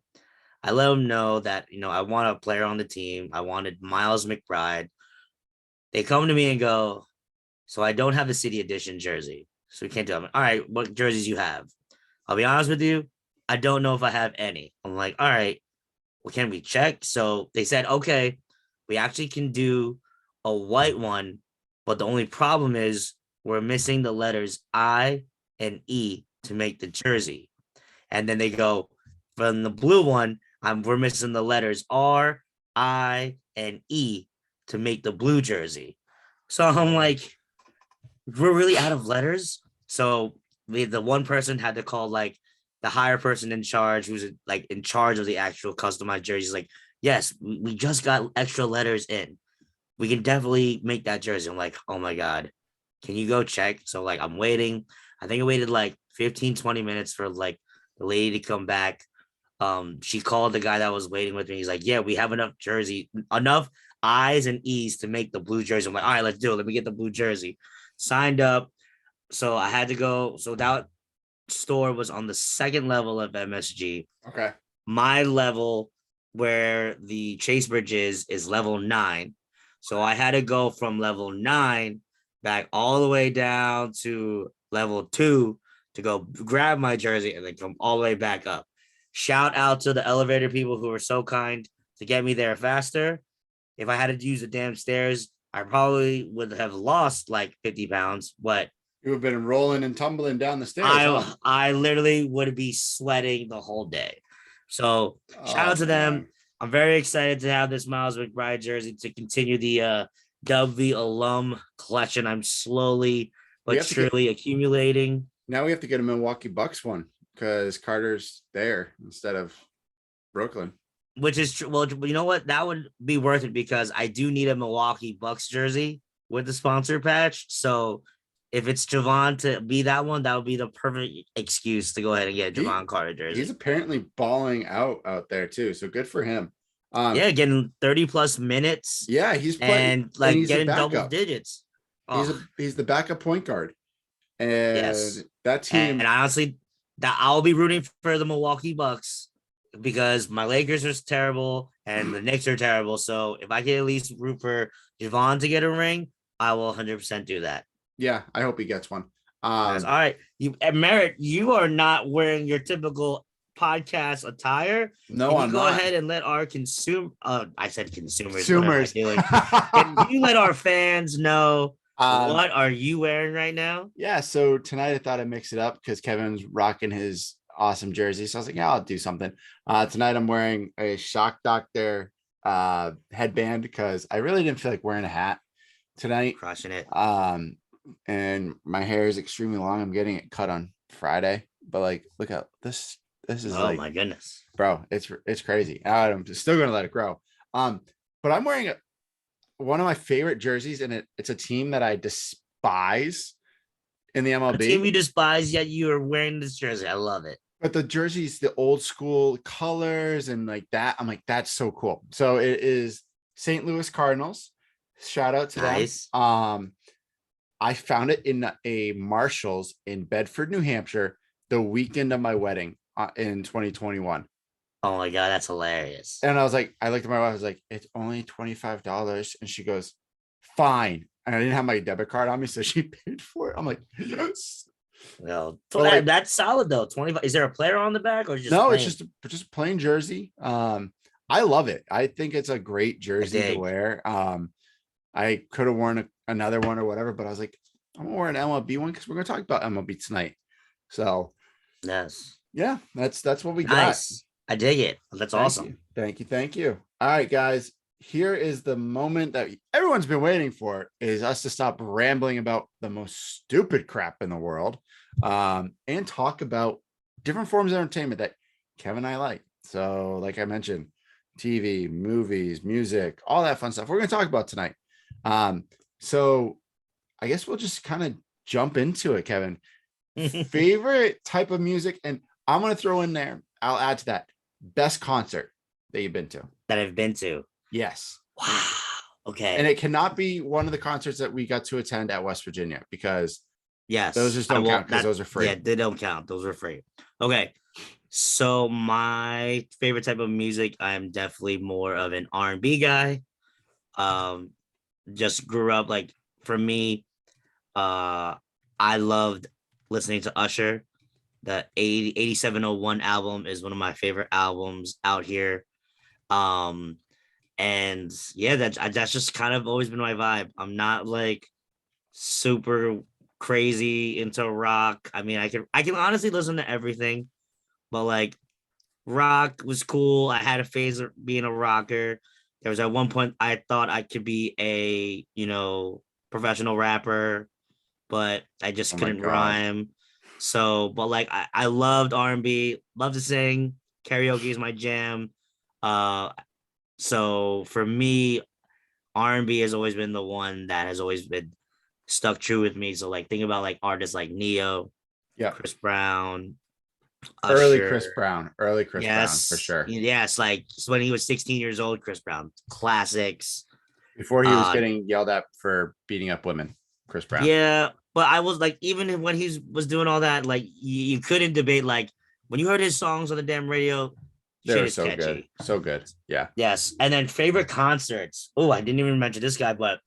I let them know that, I want a player on the team. I wanted Miles McBride. They come to me and go, so I don't have the city edition jersey. So we can't do it. All right, what jerseys you have? I'll be honest with you. I don't know if I have any. I'm like, all right, well, can we check? So they said, okay, we actually can do a white one, but the only problem is we're missing the letters I and E to make the jersey. And then they go, from the blue one, we're missing the letters R, I, and E to make the blue jersey. So I'm like, we're really out of letters. So the one person had to call like the higher person in charge, who's like in charge of the actual customized jerseys. Like, yes, we just got extra letters in. We can definitely make that jersey. I'm like, oh my God, can you go check? So like I'm waiting. I think I waited like 15, 20 minutes for like the lady to come back. She called the guy that was waiting with me. He's like, yeah, we have enough I's and E's to make the blue jersey. I'm like, all right, let's do it. Let me get the blue jersey. Signed up. So I had to go. So that store was on the second level of MSG.
Okay.
My level, where the Chase Bridge is level 9. So I had to go from level 9 back all the way down to level 2 to go grab my jersey and then come all the way back up. Shout out to the elevator people who were so kind to get me there faster. If I had to use the damn stairs, I probably would have lost like 50 pounds, but
You have been rolling and tumbling down the stairs.
I literally would be sweating the whole day. So shout out to them. I'm very excited to have this Miles McBride jersey to continue the W alum collection. I'm slowly but surely accumulating.
Now we have to get a Milwaukee Bucks one because Carter's there instead of Brooklyn.
Which is true. Well, you know what? That would be worth it because I do need a Milwaukee Bucks jersey with the sponsor patch. So if it's Javon to be that one, that would be the perfect excuse to go ahead and get Javon Carter jersey.
He's apparently balling out there too. So good for him.
Yeah, getting 30 plus minutes.
Yeah, he's playing
and like and getting double digits.
He's the backup point guard. And that team.
And honestly, that I'll be rooting for the Milwaukee Bucks because my Lakers are terrible and the Knicks are terrible. So if I can at least root for Javon to get a ring, I will 100% do that.
Yeah, I hope he gets one.
All right. Merritt, you are not wearing your typical podcast attire.
No,
can
I'm
you go
not.
ahead and let our I said consumers.
Can
you let our fans know what are you wearing right now?
Yeah, so tonight I thought I'd mix it up because Kevin's rocking his awesome jersey. So I was like, yeah, I'll do something. Tonight I'm wearing a Shock Doctor headband because I really didn't feel like wearing a hat tonight.
Crushing it.
And my hair is extremely long. I'm getting it cut on Friday, but like, look at this. This is
my goodness,
bro. It's crazy. I'm still gonna let it grow. But I'm wearing one of my favorite jerseys, and it's a team that I despise in the MLB.
A team you despise, yet you are wearing this jersey. I love it.
But the jersey's the old school colors and like that. I'm like, that's so cool. So it is St. Louis Cardinals. Shout out to them. I found it in a Marshall's in Bedford, New Hampshire, the weekend of my wedding in 2021.
Oh my God, that's hilarious.
And I was like, I looked at my wife, I was like, it's only $25. And she goes, fine. And I didn't have my debit card on me, so she paid for it. I'm like, yes.
Well, that's solid though. 25. Is there a player on the back or just
no?
plain?
It's just plain jersey. I love it. I think it's a great jersey to wear. I could have worn another one or whatever, but I was like, I'm gonna wear an MLB one because we're gonna talk about MLB tonight. So
yes,
yeah, that's what we
got. I dig it. That's awesome.
Thank you. All right, guys. Here is the moment that everyone's been waiting for, is us to stop rambling about the most stupid crap in the world, and talk about different forms of entertainment that Kevin and I like. So like I mentioned, TV, movies, music, all that fun stuff we're going to talk about tonight. So I guess we'll just kind of jump into it, Kevin. Favorite type of music, and I'm gonna throw in there. I'll add to that. Best concert that you've been to.
That I've been to.
Yes.
Wow.
And
Okay.
it cannot be one of the concerts that we got to attend at West Virginia because those
Yes,
just
I
don't
will.
count because
That
those are free.
Yeah, they don't count. Those are free. Okay. So my favorite type of music, I'm definitely more of an R&B guy. Um, just grew up like for me, I loved listening to Usher. The 8701 album is one of my favorite albums out here. Um, and yeah, that's just kind of always been my vibe. I'm not like super crazy into rock. I mean, I can honestly listen to everything, but like rock was cool. I had a phase of being a rocker. There was at one point I thought I could be a, professional rapper, but I just
Oh my
couldn't
god.
rhyme. So, but like I loved R&B, love to sing. Karaoke is my jam. Uh, so for me, R&B has always been the one that has always been stuck true with me. So like think about like artists like Neo,
Yep.
Chris Brown,
Early Chris
Usher.
Brown. Early Chris Brown for
Yes,
sure.
yes, like when he was 16 years old, Chris Brown, classics.
Before he was
Uh,
getting yelled at for beating up women. Chris Brown.
yeah, but I was like, even when he was doing all that, like you couldn't debate. Like when you heard his songs on the damn radio,
They
shit
were
is
so good.
catchy.
So good. Yeah.
Yes, and then favorite concerts. Oh, I didn't even mention this guy, but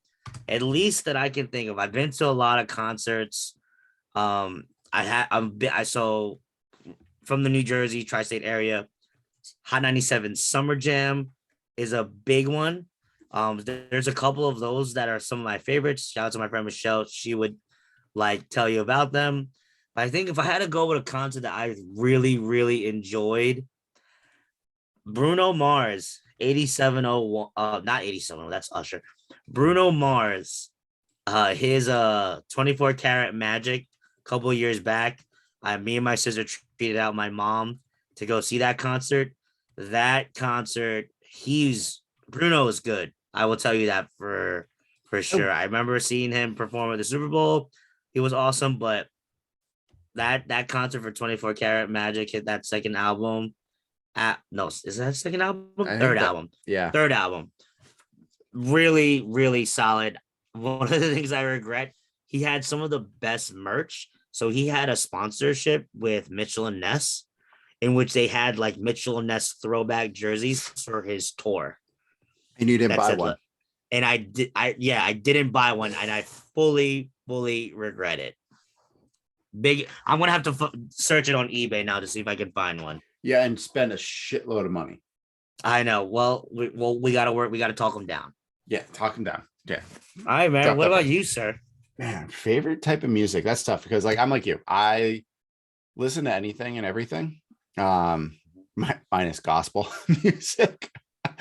at least that I can think of, I've been to a lot of concerts. I so from the New Jersey tri-state area, Hot 97 Summer Jam is a big one. There's a couple of those that are some of my favorites. Shout out to my friend Michelle. She would like tell you about them. But I think if I had to go with a concert that I really, really enjoyed, Bruno Mars, 8701, not 87, that's Usher. Bruno Mars, his 24 karat magic a couple of years back. Me and my sister treated out my mom to go see that concert. That concert, Bruno is good. I will tell you that for
Oh,
sure. I remember seeing him perform at the Super Bowl. He was awesome, but that concert for 24 karat magic hit that second album. No, is that second album?
I
Third
think that,
album.
yeah.
Third album. Really, really solid. One of the things I regret, he had some of the best merch. So he had a sponsorship with Mitchell and Ness, in which they had like Mitchell and Ness throwback jerseys for his tour.
And you didn't
That
buy
said,
one.
and I didn't buy one, and I fully, fully regret it. I'm gonna have to search it on eBay now to see if I can find one.
Yeah, and spend a shitload of money.
I know. Well, we gotta work. We gotta talk them down.
Yeah, talk him down. Yeah.
All right, man.
Drop
What
that
about
price.
you, sir?
Man, favorite type of music. That's tough because like I'm like you. I listen to anything and everything. Minus gospel music.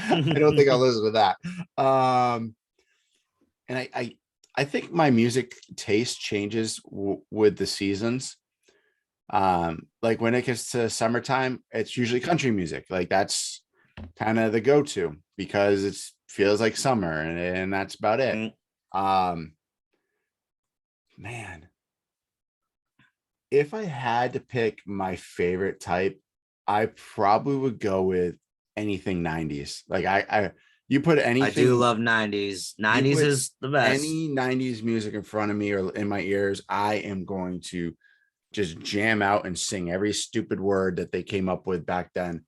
I don't think I'll listen to that. And I think my music taste changes with the seasons. Like when it gets to summertime, it's usually country music. Like that's kind of the go-to because it feels like summer and that's about it. Um, man, if I had to pick my favorite type, I probably would go with anything 90s. Like you put
I do
anything,
love 90s.
you
90s
put
is the best.
any 90s music in front of me or in my ears, I am going to just jam out and sing every stupid word that they came up with back then.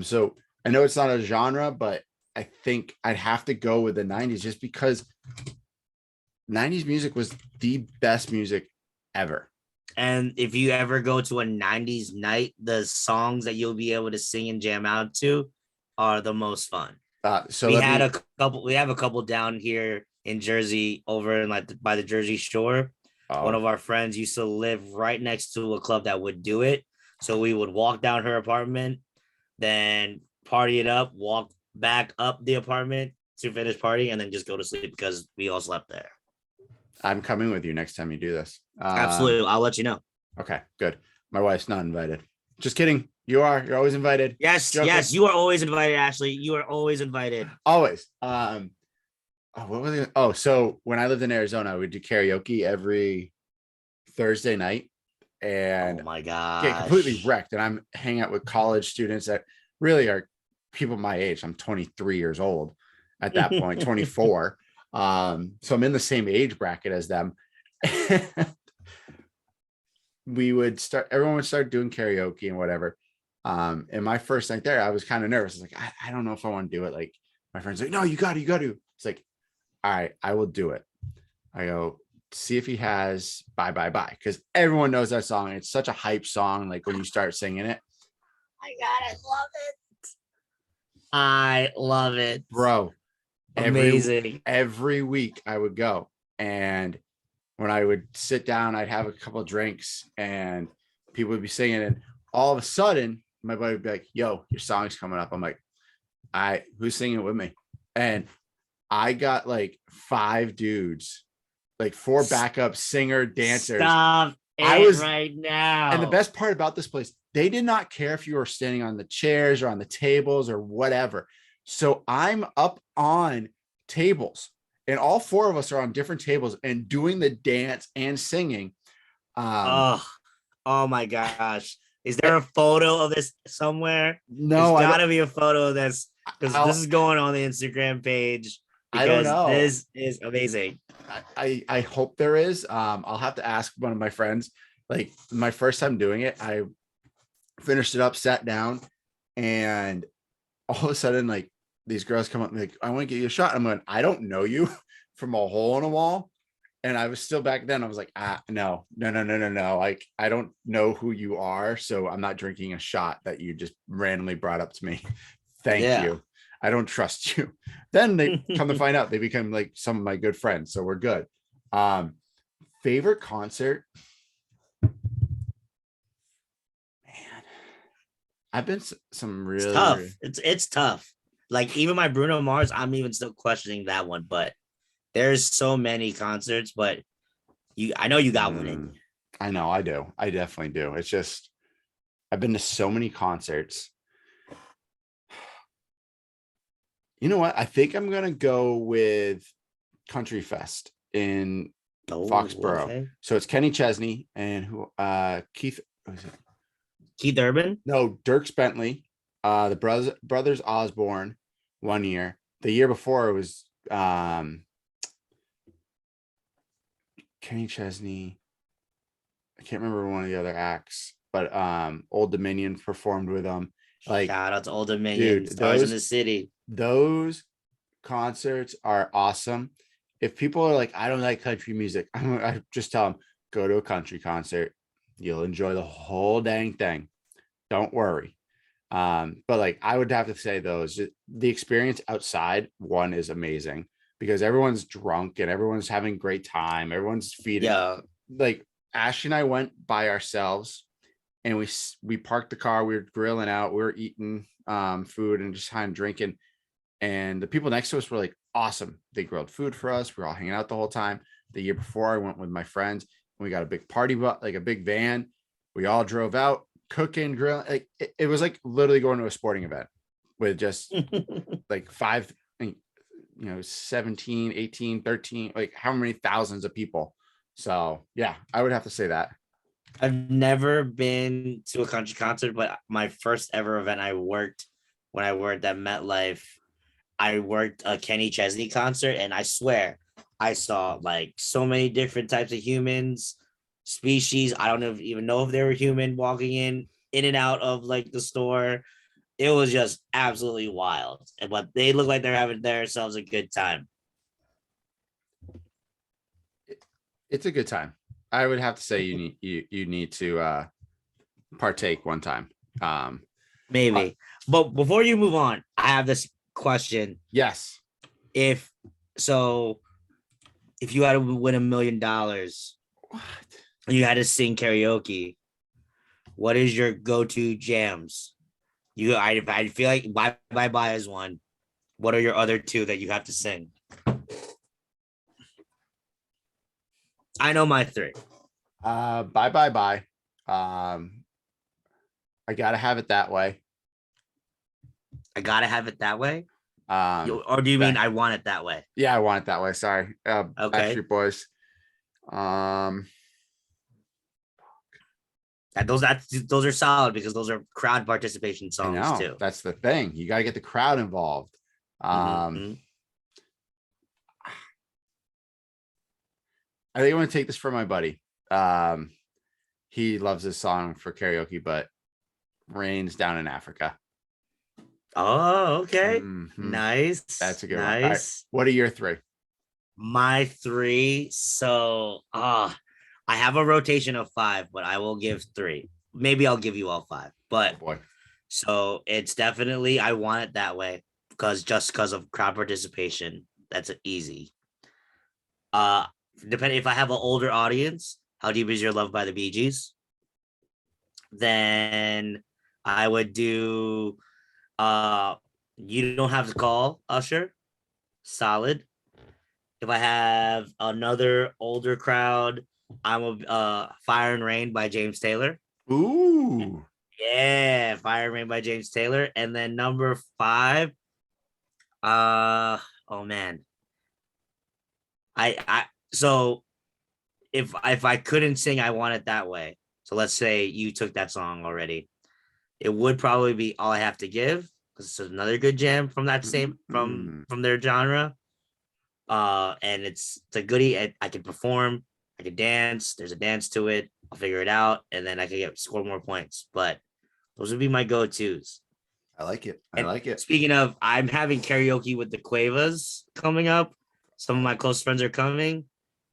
So I know it's not a genre, but I think I'd have to go with the 90s just because 90s music was the best music ever.
And if you ever go to a 90s night, the songs that you'll be able to sing and jam out to are the most fun.
So let me.
We have a couple down here in Jersey over in like by the Jersey Shore. One
Oh,
of our friends used to live right next to a club that would do it. So we would walk down her apartment, then party it up, walk back up the apartment to finish partying, and then just go to sleep because we all slept there.
I'm coming with you next time you do this.
Absolutely. I'll let you know.
Okay, good. My wife's not invited. Just kidding. You are. You're always invited.
Yes,
Joking.
yes, you are always invited, Ashley. You are always invited.
Always. What was it? Oh, so when I lived in Arizona, I would do karaoke every Thursday night. and
Oh my
get completely
gosh.
wrecked. And I'm hanging out with college students that really are people my age. I'm 23 years old at that point, 24. So I'm in the same age bracket as them. Everyone would start doing karaoke and whatever. And my first night there, I was kind of nervous. I was like, I don't know if I want to do it. Like my friend's like, no, you got to. It's like, all right, I will do it. I go see if he has Bye Bye Bye, because everyone knows that song. It's such a hype song. Like when you start singing it,
My God, I love it. I love it.
bro, every
Amazing.
every week I would go, and when I would sit down, I'd have a couple of drinks and people would be singing, and all of a sudden my buddy would be like, yo, your song's coming up. I'm like, who's singing with me? And I got like 5 dudes, like 4 backup singer dancers.
Stop
I
it
was
right now.
And the best part about this place, they did not care if you were standing on the chairs or on the tables or whatever. So I'm up on tables, and all 4 of us are on different tables and doing the dance and singing.
Oh, oh my gosh. Is there a photo of this somewhere? There's
No,
got to be a photo of this, because this
I'll,
is going on the Instagram page,
I don't
because
know.
this is amazing.
I hope there is. I'll have to ask one of my friends. Like my first time doing it, I finished it up, sat down, and all of a sudden, like these girls come up and like, I want to get you a shot. I'm going, I don't know you from a hole in a wall. And I was still back then. I was like, no. Like, I don't know who you are. So I'm not drinking a shot that you just randomly brought up to me. Thank
Yeah.
you. I don't trust you. Then they come to find out they become like some of my good friends. So we're good. Favorite concert. Man, I've been some
It's
really,
tough.
really,
It's tough. Like even my Bruno Mars, I'm even still questioning that one, but there's so many concerts, but I know you got one in you.
I know I do. I definitely do. It's just, I've been to so many concerts. You know what? I think I'm gonna go with Country Fest in
Oh,
Foxborough.
okay.
So it's Kenny Chesney and Keith, what is it?
Keith Urban.
No, Dirks Bentley, the brothers Osborne 1 year. The year before it was Kenny Chesney. I can't remember one of the other acts, but Old Dominion performed with them. Like,
Shout out to Old Dominion,
dude,
Stars in the City.
those concerts are awesome. If people are like, I don't like country music, I just tell them, go to a country concert. You'll enjoy the whole dang thing. Don't worry. But like, I would have to say the experience outside one is amazing because everyone's drunk and everyone's having great time. Everyone's feeding.
Yeah.
Like Ash and I went by ourselves and we parked the car. We were grilling out. We were eating food and just kind of drinking. And the people next to us were like, awesome. They grilled food for us. We were all hanging out the whole time. The year before, I went with my friends and we got a big party, like a big van. We all drove out, cooking, grilling. Like it was like literally going to a sporting event with just like 17, 18, 13, like how many thousands of people. So yeah, I would have to say that.
I've never been to a country concert, but my first ever event when I worked at MetLife, I worked a Kenny Chesney concert, and I swear I saw like so many different types of humans, species. I don't even know if they were human walking in and out of like the store. It was just absolutely wild. But they look like they're having themselves a good time.
It's a good time. I would have to say you need to partake one time.
Maybe. But before you move on, I have this question.
Yes.
If so, if you had to win $1 million
What?
and you had to sing karaoke, what is your go-to jams? I feel like Bye Bye Bye is one. What are your other two that you have to sing? I know my three.
Bye bye bye. I gotta have it that way.
I gotta have it that way. Or do you mean I want it that way?
Yeah, I want it that way. Sorry.
Okay.
Backstreet Boys.
Those are solid because those are crowd participation
I
songs
know
too.
that's the thing. You got to get the crowd involved. Um,
Mhm.
I think I'm gonna take this for my buddy. Um, he loves this song for karaoke, but Rain's Down in Africa.
Oh, okay.
Mhm.
Nice.
That's a good one. All right.
Nice.
What are your three?
My three. So I have a rotation of five, but I will give three. Maybe I'll give you all five.
Oh
But
boy.
so it's definitely I want it that way because of crowd participation. That's easy. Uh Depending if I have an older audience, How Deep Is Your Love by the Bee Gees? Then I would do You Don't Have to Call, Usher. Solid. If I have another older crowd, I'm a Fire and Rain by James Taylor.
Ooh.
Yeah, Fire and Rain by James Taylor. And then number five, oh man. I so if I couldn't sing I Want It That Way. So let's say you took that song already. It would probably be All I Have to Give, because it's another good jam from that same
Mm.
from their genre. And it's a goodie. I can perform, I can dance. There's a dance to it. I'll figure it out, and then I can score more points. But those would be my go-tos.
I like it. I
And
like it.
speaking of, I'm having karaoke with the Cuevas coming up. Some of my close friends are coming.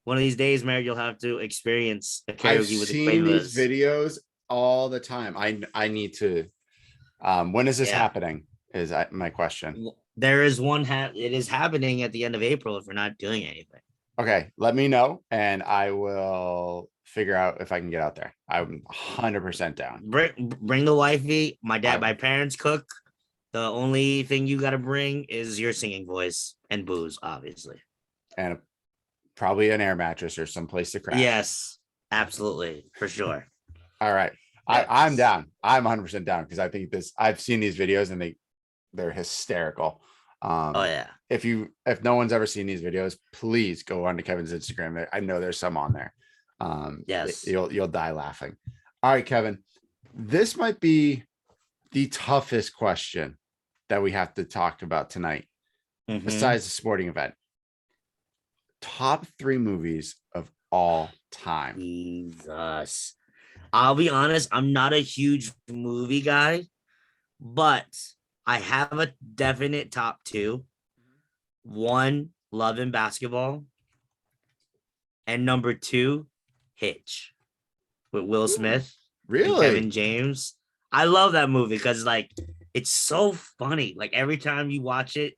One of these days, Mary, you'll have to experience the
I've
karaoke with the
seen these
Cuevas.
videos all the time. I need to. When is this
Yeah.
happening? Is my question.
There is one. It is happening at the end of April if we're not doing anything.
Okay, let me know, and I will figure out if I can get out there. I'm 100% down.
Bring the wifey.
I
My parents cook. The only thing you got to bring is your singing voice and booze, obviously.
and probably an air mattress or someplace to crash.
Yes, absolutely, for sure.
All right. I'm
Yes.
down. I'm 100% down because I think this. I've seen these videos and they're hysterical.
Oh yeah.
If no one's ever seen these videos, please go on to Kevin's Instagram. I know there's some on there.
Yes.
You'll die laughing. All right, Kevin. This might be the toughest question that we have to talk about tonight,
Mm-hmm.
besides the sporting event. Top three movies of all time.
Jesus. I'll be honest, I'm not a huge movie guy, but I have a definite top two. One, Love and Basketball, and number two, Hitch with Will
Ooh,
Smith and
really?
Kevin James. I love that movie because like it's so funny. Like every time you watch it,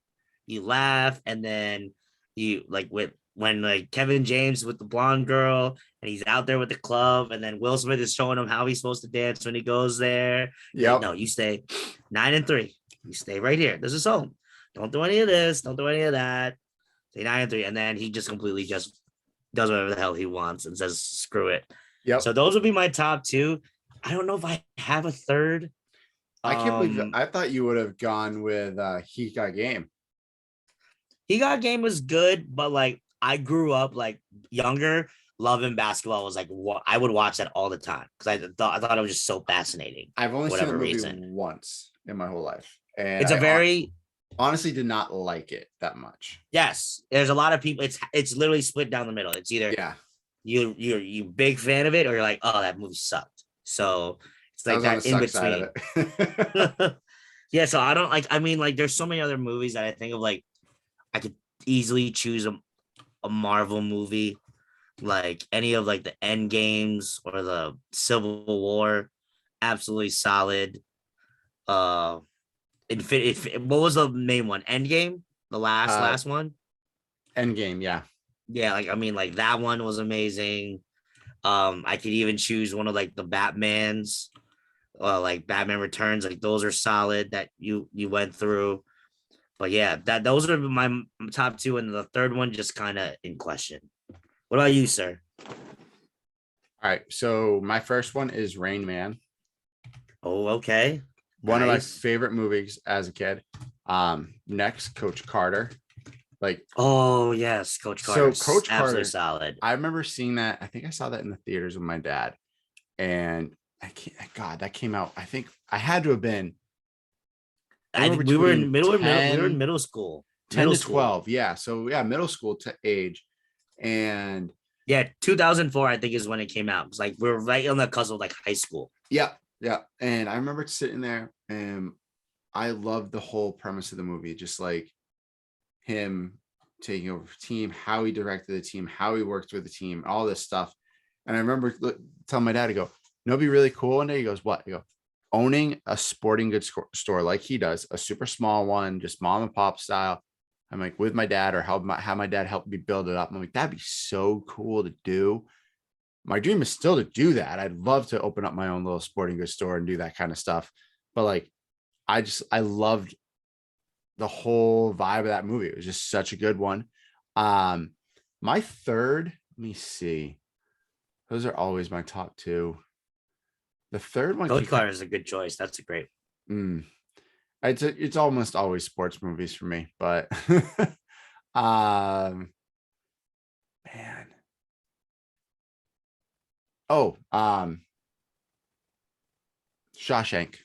you laugh, and then you like with when like Kevin James with the blonde girl and he's out there with the club, and then Will Smith is showing him how he's supposed to dance when he goes there. He's like,
Yep.
no, you stay 9-3. You stay right here. This is home. Don't do any of this. Don't do any of that. Stay 9-3. And then he just completely just does whatever the hell he wants and says, screw it.
Yep.
So those would be my top two. I don't know if I have a third.
I can't believe
Um,
I thought you would have gone with He Got Game.
He Got Game was good, but like I grew up like younger. Love and Basketball was like what I would watch that all the time because I thought it was just so fascinating
I've only
for
seen the
whatever
movie
reason.
once in my whole life, and
It's a very
honestly did not like it that much.
yes. There's a lot of people. It's literally split down the middle. It's either
Yeah,
you big fan of it or you're like, oh, that movie sucked. So it's
I
like
was on the
that in
suck side of
between.
it.
Yeah, so I don't like. I mean, like, there's so many other movies that I think of. Like, I could easily choose a Marvel movie, like any of like the End Games or the Civil War. Absolutely solid. Uh, what was the main one? Endgame, the
uh,
last one.
Endgame, yeah.
Yeah, like I mean, like that one was amazing. I could even choose one of like the Batmans, like Batman Returns. Like those are solid that you went through. But yeah, that those are my top two, and the third one just kind of in question. What about you, sir?
All right, so my first one is Rain Man,
Oh, okay,
one of my
nice.
favorite movies as a kid. Next, Coach Carter. Like,
Oh yes, Coach
so
Carter's
Coach
absolutely
Carter,
solid.
I remember seeing that. I think I saw that in the theaters with my dad, and I can't. God, that came out. I think I had to have been
I
anywhere
think we were in
between
middle. We were in
10,
middle school.
10
Middle
to
school.
12. Yeah. So yeah, middle school to age. And
Yeah, 2004, I think, is when it came out. It's like we're right on the cusp of like high school.
yeah, yeah. And I remember sitting there and I loved the whole premise of the movie, just like him taking over the team, how he directed the team, how he worked with the team, all this stuff. And I remember telling my dad, to go, "No, be really cool." And he goes, "What?" I go, "Owning a sporting goods store like he does, a super small one, just mom and pop style." I'm like, with my dad, or have my dad help me build it up. I'm like, that'd be so cool to do. My dream is still to do that. I'd love to open up my own little sporting goods store and do that kind of stuff. But like, I loved the whole vibe of that movie. It was just such a good one. Um, my third, let me see. Those are always my top two. The third one
Coach
can
Carter is a good choice. That's a great.
mm, it's almost always sports movies for me, but um man. Oh, Shawshank.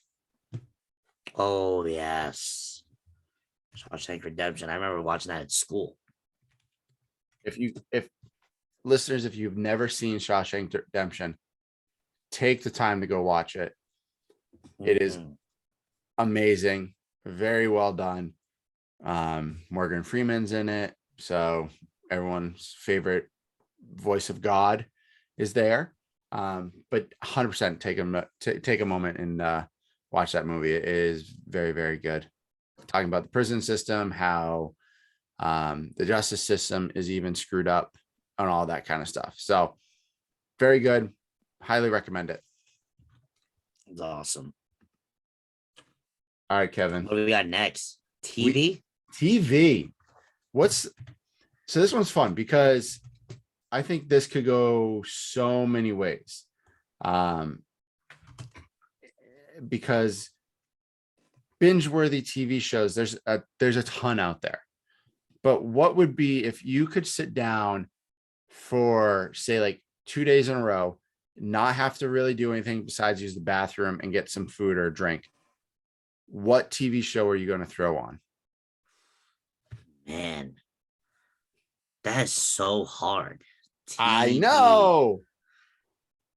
Oh yes, Shawshank Redemption. I remember watching that at school.
If listeners, if you've never seen Shawshank Redemption, take the time to go watch it. It is
Mhm.
amazing, very well done. Morgan Freeman's in it, so everyone's favorite voice of God is there. But 100% take a moment and watch that movie. It is very, very good. Talking about the prison system, how the justice system is even screwed up, and all that kind of stuff. So very good. Highly recommend it.
It's awesome.
All right, Kevin.
What do we got next?
We
TV.
TV. What's so this one's fun because I think this could go so many ways. Because binge-worthy TV shows, there's a ton out there. But what would be if you could sit down for say like 2 days in a row, not have to really do anything besides use the bathroom and get some food or a drink? What TV show are you going to throw on?
Man, that is so hard.
I
TV.
know.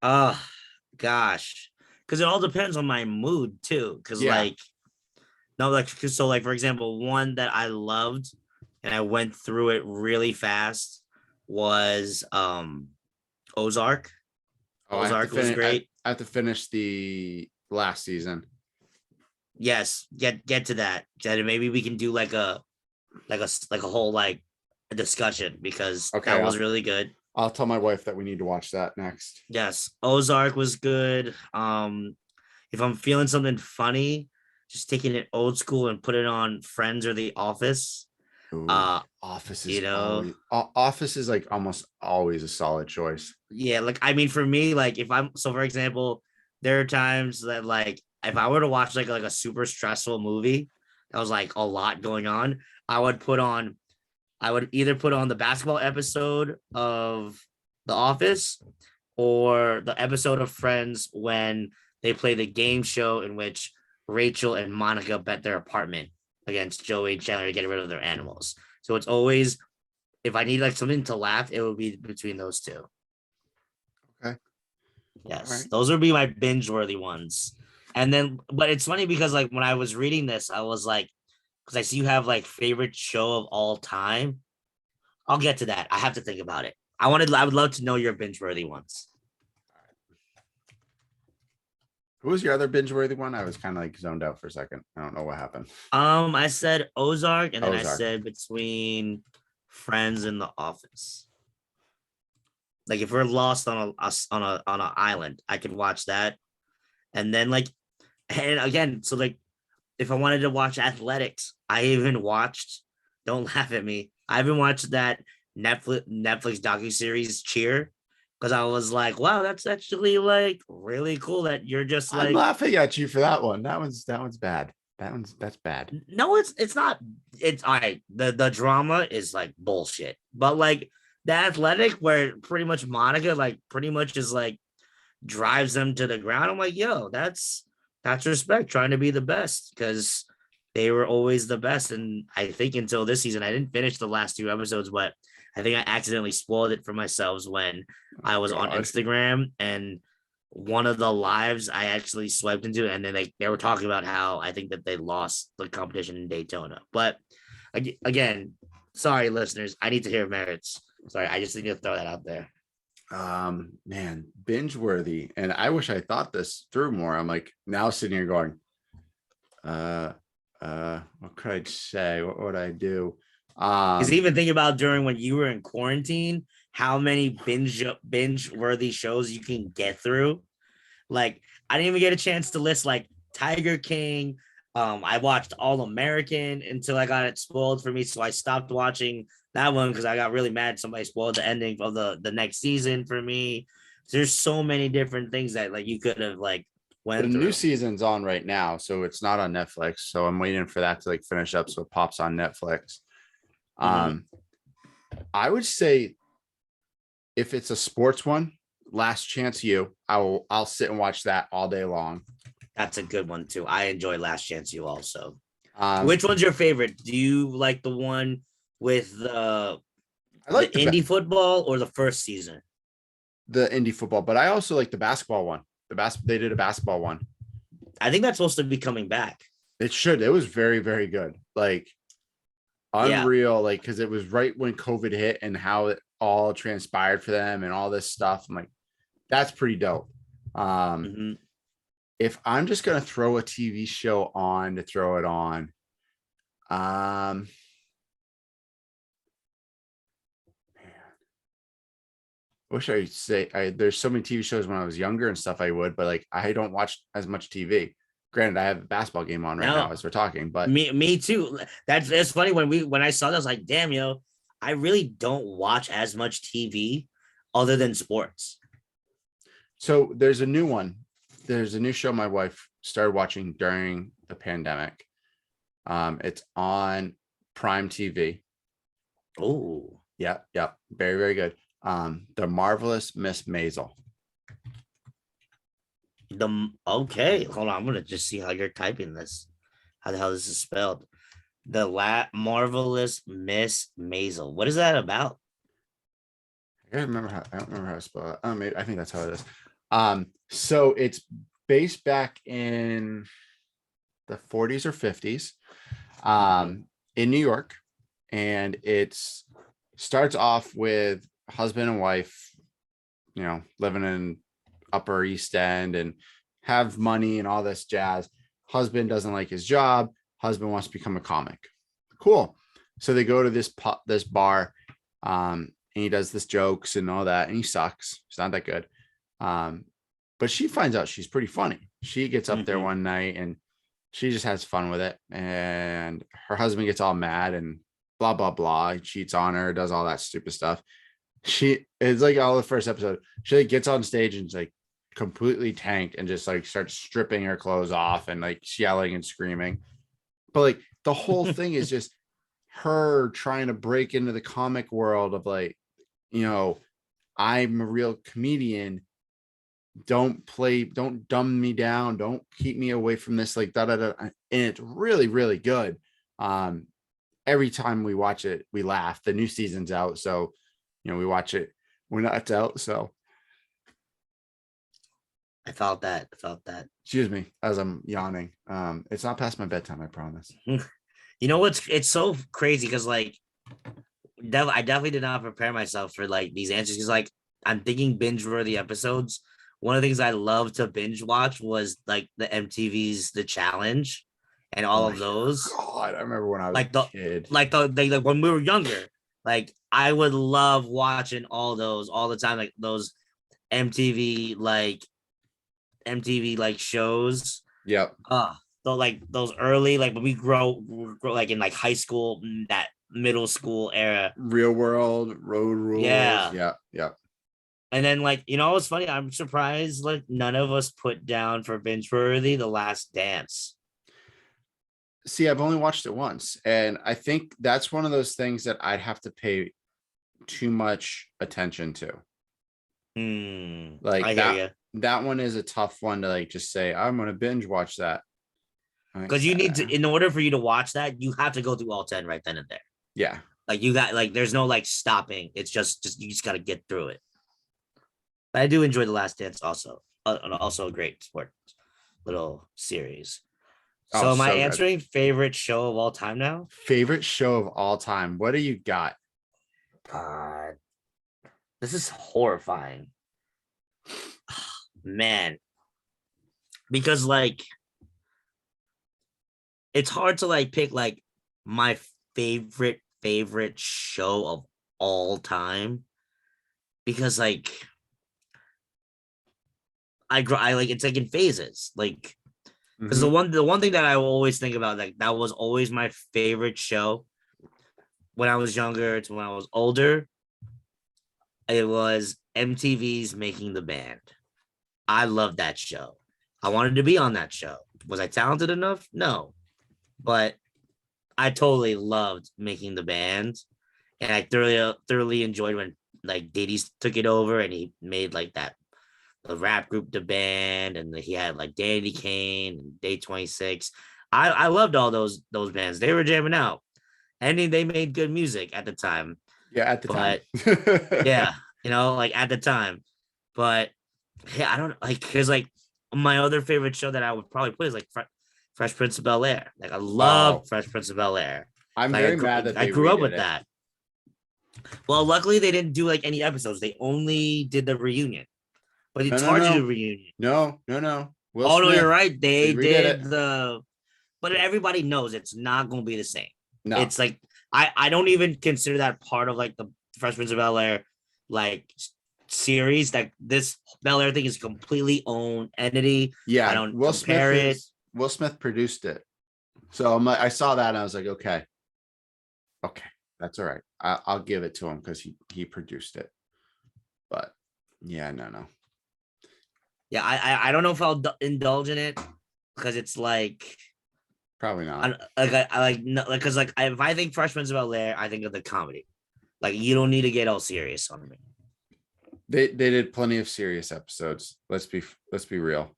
Oh gosh, because it all depends on my mood too. Because
Yeah.
like no, like so like for example, one that I loved and I went through it really fast was Ozark.
Oh, I have to
Ozark was
finish.
great.
I have to finish the last season.
Yes, get to that. Maybe we can do like a whole like a discussion because
Okay,
that was really good.
I'll tell my wife that we need to watch that next.
Yes, Ozark was good. If I'm feeling something funny, just taking it old school and put it on Friends or The Office.
Ooh,
Uh,
Office
you
is
know,
always Office is like almost always a solid choice.
yeah, like I mean, for me, like if I'm so, for example, there are times that like if I were to watch like a super stressful movie that was like a lot going on, I would either put on the basketball episode of The Office or the episode of Friends when they play the game show in which Rachel and Monica bet their apartment against Joey and Chandler to get rid of their animals. So it's always if I need like something to laugh, it would be between those two.
Okay. All
Yes,
right.
those would be my binge worthy ones. And then, but it's funny because like when I was reading this, I was like, because I see you have like favorite show of all time. I'll get to that. I have to think about it. I would love to know your binge worthy ones.
Who was your other binge-worthy one? I was kind of like zoned out for a second. I don't know what happened.
I said Ozark, and then I
Ozark.
said between Friends and The Office. Like if we're lost on an island, I could watch that, and then like, and again, so like if I wanted to watch athletics, I even watched. Don't laugh at me. I even watched that Netflix docu series Cheer because I was like, wow, that's actually like really cool that you're just
I'm
like
laughing at you for that one. That one's bad. That's bad.
no, it's not. It's all right. The drama is like bullshit, but like the athletic where pretty much Monica like pretty much is like drives them to the ground. I'm like, yo, that's respect, trying to be the best, because they were always the best. And I think until this season, I didn't finish the last 2 episodes, but I think I accidentally spoiled it for myself when I was on
God.
Instagram, and one of the lives I actually swiped into, and then they were talking about how I think that they lost the competition in Daytona. But again, sorry, listeners, I need to hear merits. Sorry, I just need to throw that out there.
Man, binge worthy. And I wish I thought this through more. I'm like now sitting here going, what could I say? What would I do?
Because even think about during when you were in quarantine, how many binge worthy shows you can get through. Like, I didn't even get a chance to list like Tiger King. I watched All American until I got it spoiled for me, so I stopped watching that one because I got really mad somebody spoiled the ending of the next season for me. There's so many different things that like you could have like
the
went
new
through.
season's on right now, so it's not on Netflix. So I'm waiting for that to like finish up so it pops on Netflix.
Mhm.
Um, I would say if it's a sports one, Last Chance You, I'll sit and watch that all day long.
That's a good one too. I enjoy Last Chance You also.
Um,
Which one's your favorite? Do you like the one with
I
the
like
indie football or the first season?
the indie football, but I also like the basketball one. They did a basketball one.
I think that's supposed to be coming back.
It should. It was very, very good. Like
Yeah.
unreal. Like because it was right when COVID hit and how it all transpired for them and all this stuff. I'm like, that's pretty dope.
Mhm.
If I'm just gonna throw a TV show on to throw it on, man, wish I say there's so many TV shows when I was younger and stuff I would, but like I don't watch as much TV. Granted, I have a basketball game on right now
No,
as we're talking, but
me too. That's funny when I saw that, I was like, damn, yo, I really don't watch as much TV other than sports.
so there's a new one. There's a new show my wife started watching during the pandemic. It's on Prime TV.
Oh,
Yeah, yeah, very, very good. The Marvelous Miss Maisel.
okay, hold on, I'm gonna just see how you're typing this. How the hell this is spelled? Marvelous Miss Maisel. What is that about?
I don't remember how to spell it. Maybe I think that's how it is. So it's based back in the 40s or 50s,
Mhm.
in New York, and it's starts off with husband and wife, living in Upper East End and have money and all this jazz. Husband doesn't like his job. Husband wants to become a comic. Cool. So they go to this bar, and he does this jokes and all that, and he sucks. He's not that good. But she finds out she's pretty funny. She gets up there
Mhm.
one night and she just has fun with it. And her husband gets all mad and blah, blah, blah. He cheats on her, does all that stupid stuff. It's like all the first episode. She like gets on stage and like completely tanked and just like starts stripping her clothes off and like yelling and screaming. But like the whole thing is just her trying to break into the comic world of like, I'm a real comedian. Don't dumb me down. Don't keep me away from this, like da da da. And it's really, really good. Um, every time we watch it, we laugh. The new season's out, so we watch it when that's out. So
I felt that. I felt that.
excuse me as I'm yawning. It's not past my bedtime, I promise.
You know what's it's so crazy because like I definitely did not prepare myself for like these answers because like I'm thinking binge worthy episodes. One of the things I love to binge watch was like the MTV's The Challenge and
Oh
all
my
of those.
god, I remember when I was a
Like the
kid.
like when we were younger. Like I would love watching all those all the time, like those MTV like MTV like shows.
Yep.
So like those early like when we grow like in like high school, that middle school era.
Real world, road rules.
Yeah.
Yep. Yep.
And then like what's funny? I'm surprised like none of us put down for binge worthy The Last Dance.
See, I've only watched it once, and I think that's one of those things that I'd have to pay too much attention to.
I
Like
hear
that
you.
that one is a tough one to like just say I'm gonna binge watch that. Like,
Because you need to, in order for you to watch that, you have to go through all 10 right then and there.
yeah.
Like you got like there's no like stopping. It's just you just got to get through it. But I do enjoy The Last Dance also. Also a great sport little series.
Oh,
So am I
so good.
answering favorite show of all time now?
Favorite show of all time. What do you got?
God, this is horrifying. Man, because like it's hard to like pick like my favorite show of all time because like I like it's like in phases like because
Mhm.
the one thing that I will always think about like that was always my favorite show when I was younger to when I was older. It was MTV's Making the Band. I loved that show. I wanted to be on that show. Was I talented enough? No, but I totally loved Making the Band, and I thoroughly enjoyed when like Diddy took it over and he made like that the rap group the band and he had like Danny Kane and Day 26. I loved all those bands. They were jamming out. And they made good music at the time.
Yeah, at the time.
But yeah, you know, like at the time. But yeah, I don't like because like my other favorite show that I would probably put is like Fresh Prince of Bel Air. Like I love
Oh,
Fresh Prince of Bel Air.
I'm
Like
very mad that
I
they
grew up
redid
with
it.
that. Well, luckily they didn't do like any episodes. They only did the reunion. But
No,
it's
no,
hard to do
no,
reunion.
no, no, no. Will
Oh no, you're
Smith.
right.
They
They
redid it.
did the, but everybody knows it's not going to be the same.
No.
It's like I don't even consider that part of like the Fresh Prince of Bel Air like series. That this Bel Air thing is completely own entity. I
Yeah,
don't compare it.
Will Smith produced it. So I'm like, I saw that and I was like, okay, okay, that's all right. I'll give it to him because he produced it. But yeah, no, no,
Yeah, I don't know if I'll indulge in it because it's like
probably not.
I like no because like if I think Fresh Prince of Bel Air, I think of the comedy. Like you don't need to get all serious on me.
They did plenty of serious episodes. Let's be real.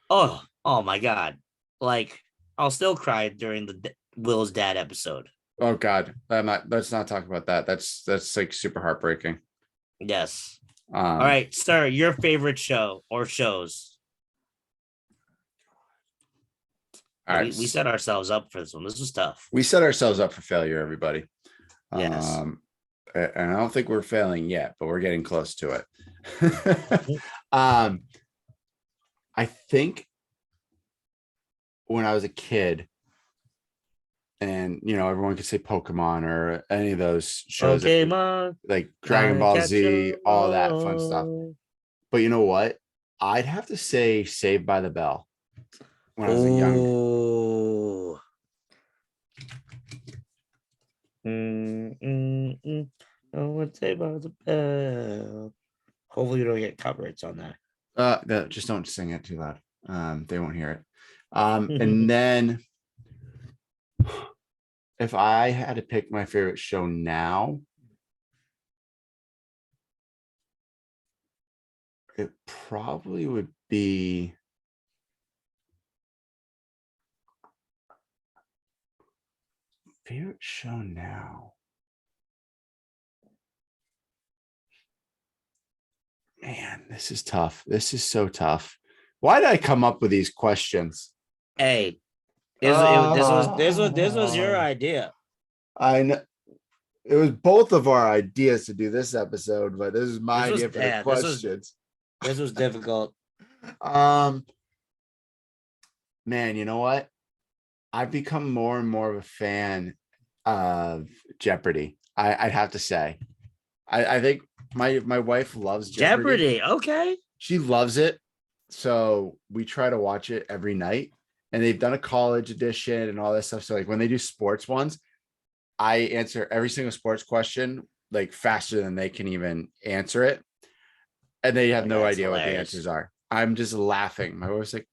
Oh my god! Like I'll still cry during the Will's dad episode.
Oh God, let's not talk about that. That's like super heartbreaking.
Yes. All
Um,
right, sir. Your favorite show or shows?
all right.
We set ourselves up for this one. This was tough.
We set ourselves up for failure, everybody.
Yes.
And I don't think we're failing yet, but we're getting close to it. um, I think when I was a kid, and everyone could say Pokemon or any of those shows,
Pokemon,
like Dragon
gotta
Ball
catch 'em
Z, all that fun stuff.
all.
But you know what? I'd have to say Saved by the Bell when I was a young.
Oh. Oh, what's about the bell? Hopefully, you don't get copyrights on that.
Just don't sing it too loud. They won't hear it. And then if I had to pick my favorite show now, it probably would be favorite show now. Man, this is tough. This is so tough. Why did I come up with these questions?
Hey, this was your
Oh,
idea.
I know it was both of our ideas to do this episode, but this is my idea for the questions.
This was difficult.
Um, man, you know what? I've become more and more of a fan of Jeopardy. I'd have to say. I think my wife loves Jeopardy.
Jeopardy. Okay.
She loves it. So we try to watch it every night. And they've done a college edition and all this stuff. So like when they do sports ones, I answer every single sports question like faster than they can even answer it. And they have
Like,
no
that's
idea what the
hilarious.
answers are. I'm just laughing. My wife's like,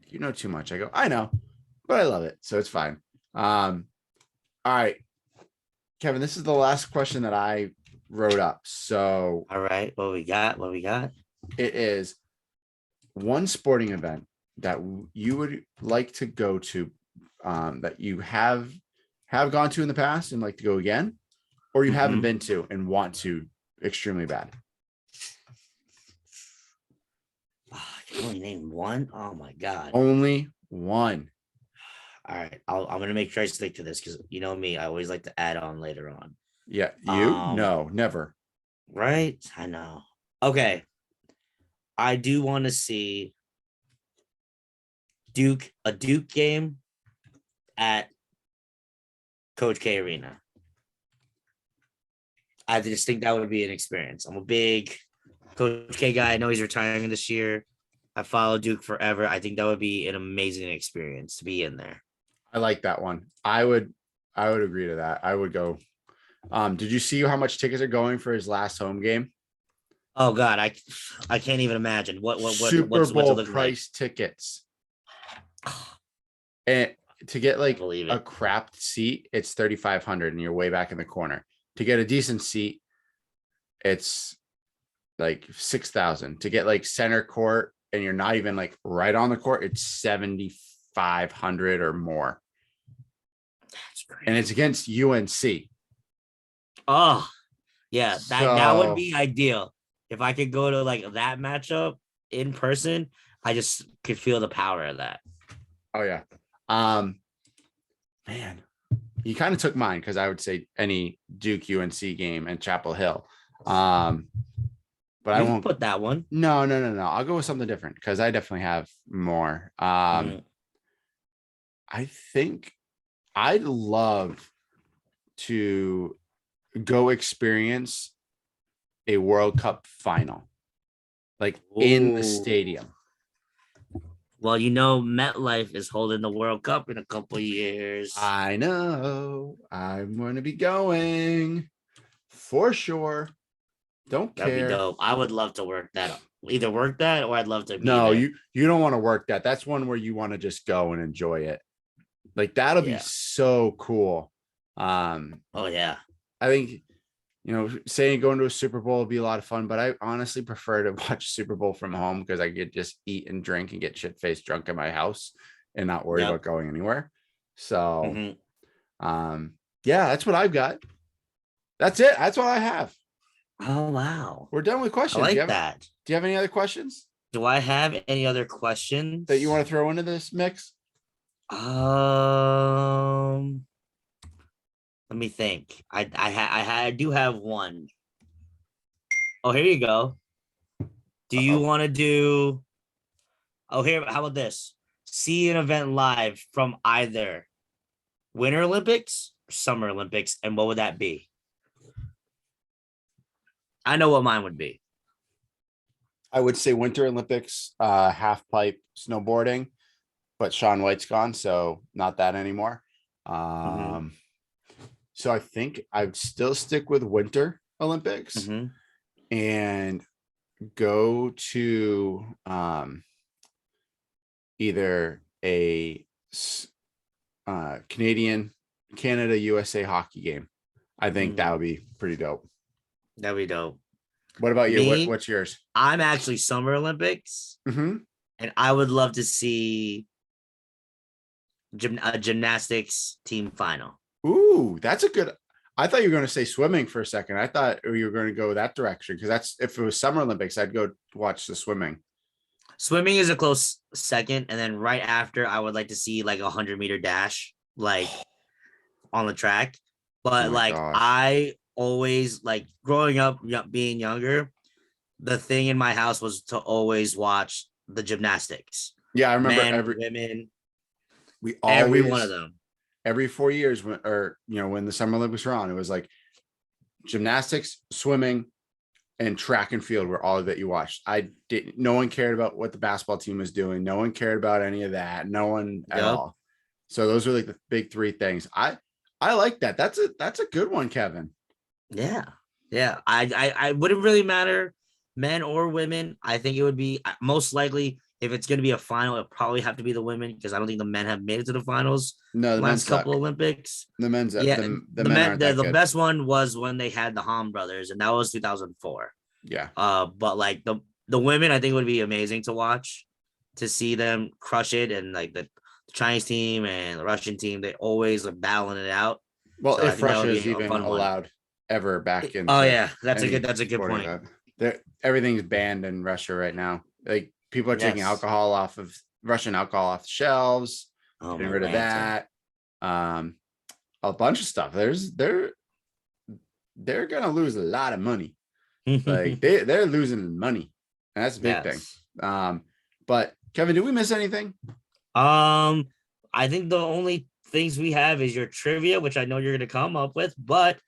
you know too much. I go, I know, but I love it. So it's fine. All right. Kevin, this is the last question that I wrote up. So
All right. What we got? What we got?
it is, one sporting event that you would like to go to, that you have gone to in the past and like to go again, or you haven't been to and want to extremely bad.
I can only name one. Oh my god.
Only one.
All right, I'm gonna make sure I stick to this because you know me, I always like to add on later on.
Yeah, you? No, never.
Right? I know. Okay, I do want to see a Duke game at Coach K Arena. I just think that would be an experience. I'm a big Coach K guy. I know he's retiring this year. I follow Duke forever. I think that would be an amazing experience to be in there.
I like that one. I would agree to that. I would go. Did you see how much tickets are going for his last home game?
Oh God, I can't even imagine
Super
what's
Bowl
it
price tickets. And to get like
believe
a
it.
crapped seat, it's 3,500 and you're way back in the corner. To get a decent seat, it's like 6,000. To get like center court and you're not even like right on the court, it's 7,500 or more.
That's great.
And it's against UNC.
Oh, yeah, that would
So
be ideal. If I could go to like that matchup in person, I just could feel the power of that.
oh yeah. Man, you kind of took mine because I would say any Duke UNC game and Chapel Hill. But I
You can
won't
put that one.
No. I'll go with something different because I definitely have more. I think I'd love to go experience a World Cup final, like in the
Ooh.
stadium.
Well, you know, MetLife is holding the World Cup in a couple years.
I know. I'm going to be going for sure. Don't
That'd be
care.
dope. I would love to work that. Either work that or I'd love to be
No,
there.
you don't want to work that. That's one where you want to just go and enjoy it. Like that'll be so cool.
Oh yeah.
I think, saying going to a Super Bowl would be a lot of fun, but I honestly prefer to watch Super Bowl from home because I could just eat and drink and get shit-faced drunk in my house and not worry about going anywhere. So, yeah, that's what I've got. That's it. That's what I have.
Oh wow.
We're done with questions.
I like that.
Do you have any other questions
Do I have any other questions
that you want to throw into this mix?
Let me think. I do have one. Oh, here you go. Do you want to do? Oh, here. How about this? See an event live from either Winter Olympics or Summer Olympics, and what would that be? I know what mine would be.
I would say Winter Olympics, half pipe snowboarding, but Shaun White's gone, so not that anymore. So I think I'd still stick with Winter Olympics and go to either a Canada USA hockey game. I think that would be pretty dope.
That'd be dope.
What about you? What's yours?
I'm actually Summer Olympics, and I would love to see a gymnastics team final.
Ooh, that's a good. I thought you were going to say swimming for a second. I thought you were going to go that direction because that's if it was Summer Olympics, I'd go watch the swimming.
Swimming is a close second, and then right after, I would like to see like a 100-meter dash, like on the track. But I always like growing up, being younger. The thing in my house was to always watch the gymnastics.
Yeah, I remember
women.
We always,
every one of them.
Every 4 years, when the Summer Olympics were on, it was like gymnastics, swimming, and track and field were all that you watched. No one cared about what the basketball team was doing. No one cared about any of that. No one at all. So those were like the big three things. I like that. That's a good one, Kevin.
Yeah. I wouldn't really matter, men or women. I think it would be most likely if it's going to be a final, it'll probably have to be the women because I don't think the men have made it to the finals.
No, the
last couple Olympics.
The men's
the men the best one was when they had the Ham brothers, and that was 2004.
Yeah.
But like the women, I think it would be amazing to watch, to see them crush it, and like the Chinese team and the Russian team, they always are battling it out.
Well,
So I
if
think that would
Russia is
be a
even
fun one.
allowed ever back
Oh
into
yeah,
any
that's a good
sporting
point.
event, everything's banned in Russia right now. Like people are taking
Yes.
alcohol off of Russian alcohol off the shelves,
Oh
getting
my
rid of
ranting.
that. Um, a bunch of stuff. They're gonna lose a lot of money. Like they're losing money. And that's a big thing.
Yes.
But Kevin, did we miss anything?
I think the only things we have is your trivia, which I know you're gonna come up with, but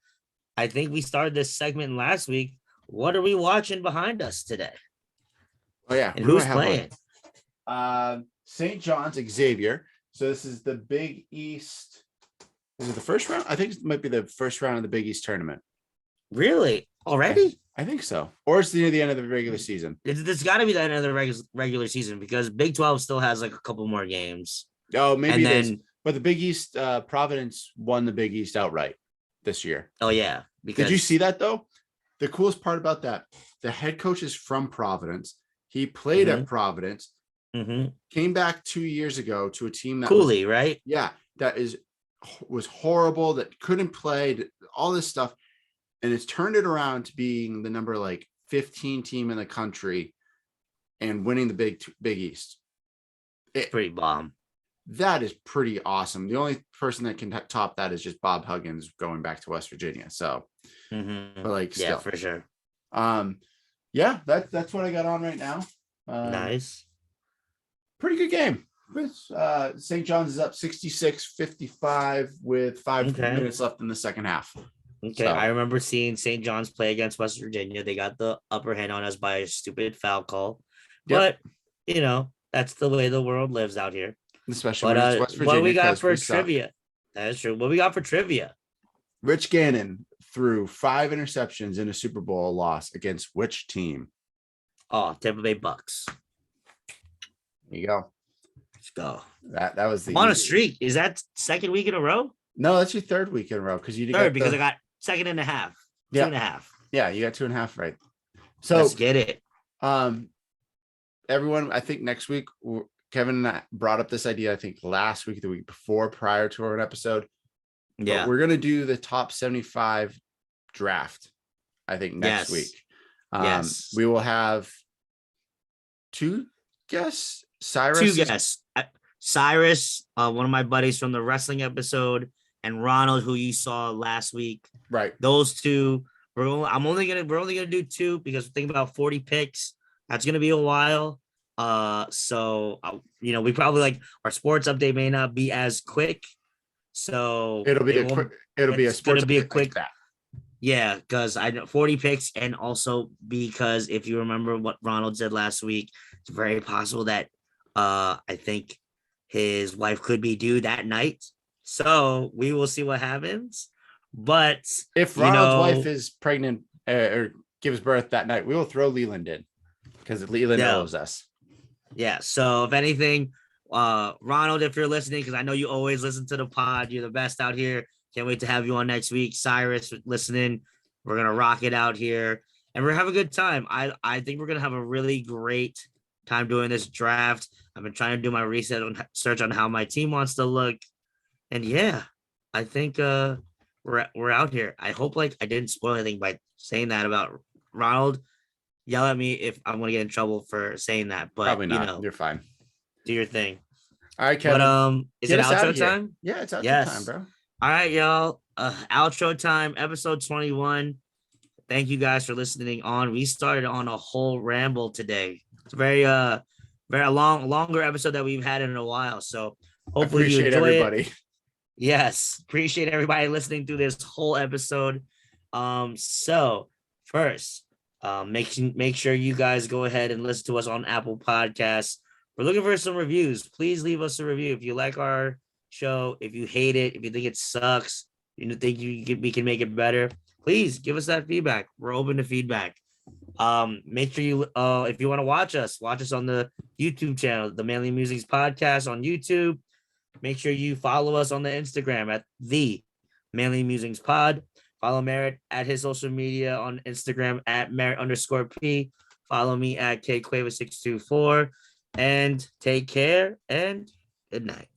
I think we started this segment last week. What are we watching behind us today?
Oh yeah,
And
who do I
who's
have
playing?
St. John's Xavier. So this is the Big East. Is it the first round? I think it might be the first round of the Big East tournament.
Really? Already?
I think so. Or it's near the end of the regular season.
It's got to be the end of the regular season, because Big 12 still has like a couple more games.
Oh, maybe
And
it is.
then,
But the Big East, Providence won the Big East outright this year.
oh yeah,
Did you
because
see that though? The coolest part about that, the head coach is from Providence. He played at Providence, came back 2 years ago to a team that
Cooley, right?
yeah, that was horrible, that couldn't play, all this stuff. And it's turned it around to being the number like 15 team in the country and winning the Big East.
Pretty bomb.
That is pretty awesome. The only person that can top that is just Bob Huggins going back to West Virginia. So, but like, still,
yeah, for sure.
Yeah, that's what I got on right now.
Nice.
Pretty good game. St. John's is up 66-55 with 5 minutes left in the second half.
Okay, so I remember seeing St. John's play against West Virginia. They got the upper hand on us by a stupid foul call. But, you know, that's the way the world lives out here.
Especially when it's West Virginia.
What we got for trivia? That is true. What we got for trivia?
Rich Gannon threw 5 interceptions in a Super Bowl loss against which team?
Oh, Tampa Bay Bucks.
There you go.
Let's go.
That was the
on a streak. Is that second week in a row?
No, that's your third week in a row, because you
third because I got second and a half.
Yeah.
2.5.
Yeah, you got 2.5 right. So
let's get it.
Everyone, I think next week, Kevin and I brought up this idea, I think last week, the week before, prior to our episode. Yeah. But we're going to do the top 75 draft, I think, next week. Yes. We will have 2 guests. Cyrus.
2 guests. Cyrus, one of my buddies from the wrestling episode, and Ronald, who you saw last week.
Right.
Those 2. We're only gonna do 2 because think about 40 picks. That's gonna be a while. So we probably, like, our sports update may not be as quick. So
it'll be a quick that.
Yeah, because I know 40 picks, and also because if you remember what Ronald said last week, it's very possible that I think his wife could be due that night. So we will see what happens. But
if Ronald's wife is pregnant or gives birth that night, we will throw Leland in, because Leland knows us.
Yeah. So if anything, Ronald, if you're listening, because I know you always listen to the pod, you're the best out here. Can't wait to have you on next week. Cyrus, listening. We're gonna rock it out here, and we're gonna have a good time. I think we're gonna have a really great time doing this draft. I've been trying to do my research on how my team wants to look, and yeah, I think we're out here. I hope I didn't spoil anything by saying that about Ronald. Yell at me if I'm gonna get in trouble for saying that, but
probably not. You're fine.
Do your thing.
All right, Kevin.
But is it outro time?
Yeah, it's outro time, bro.
All right, y'all. Outro time, episode 21. Thank you guys for listening on. We started on a whole ramble today. It's a very longer episode that we've had in a while. So hopefully you enjoy everybody. It. Yes, appreciate everybody listening to this whole episode. So first, make sure you guys go ahead and listen to us on Apple Podcasts. We're looking for some reviews. Please leave us a review if you like our show. If you hate it, if you think it sucks, you think we can make it better, please give us that feedback. We're open to feedback. Make sure you if you want to watch us on the YouTube channel, the Manly Musings podcast on YouTube. Make sure you follow us on the Instagram at the Manly Musings Pod. Follow Merritt at his social media on Instagram at Merritt_P. Follow me at kquaver624 and take care and good night.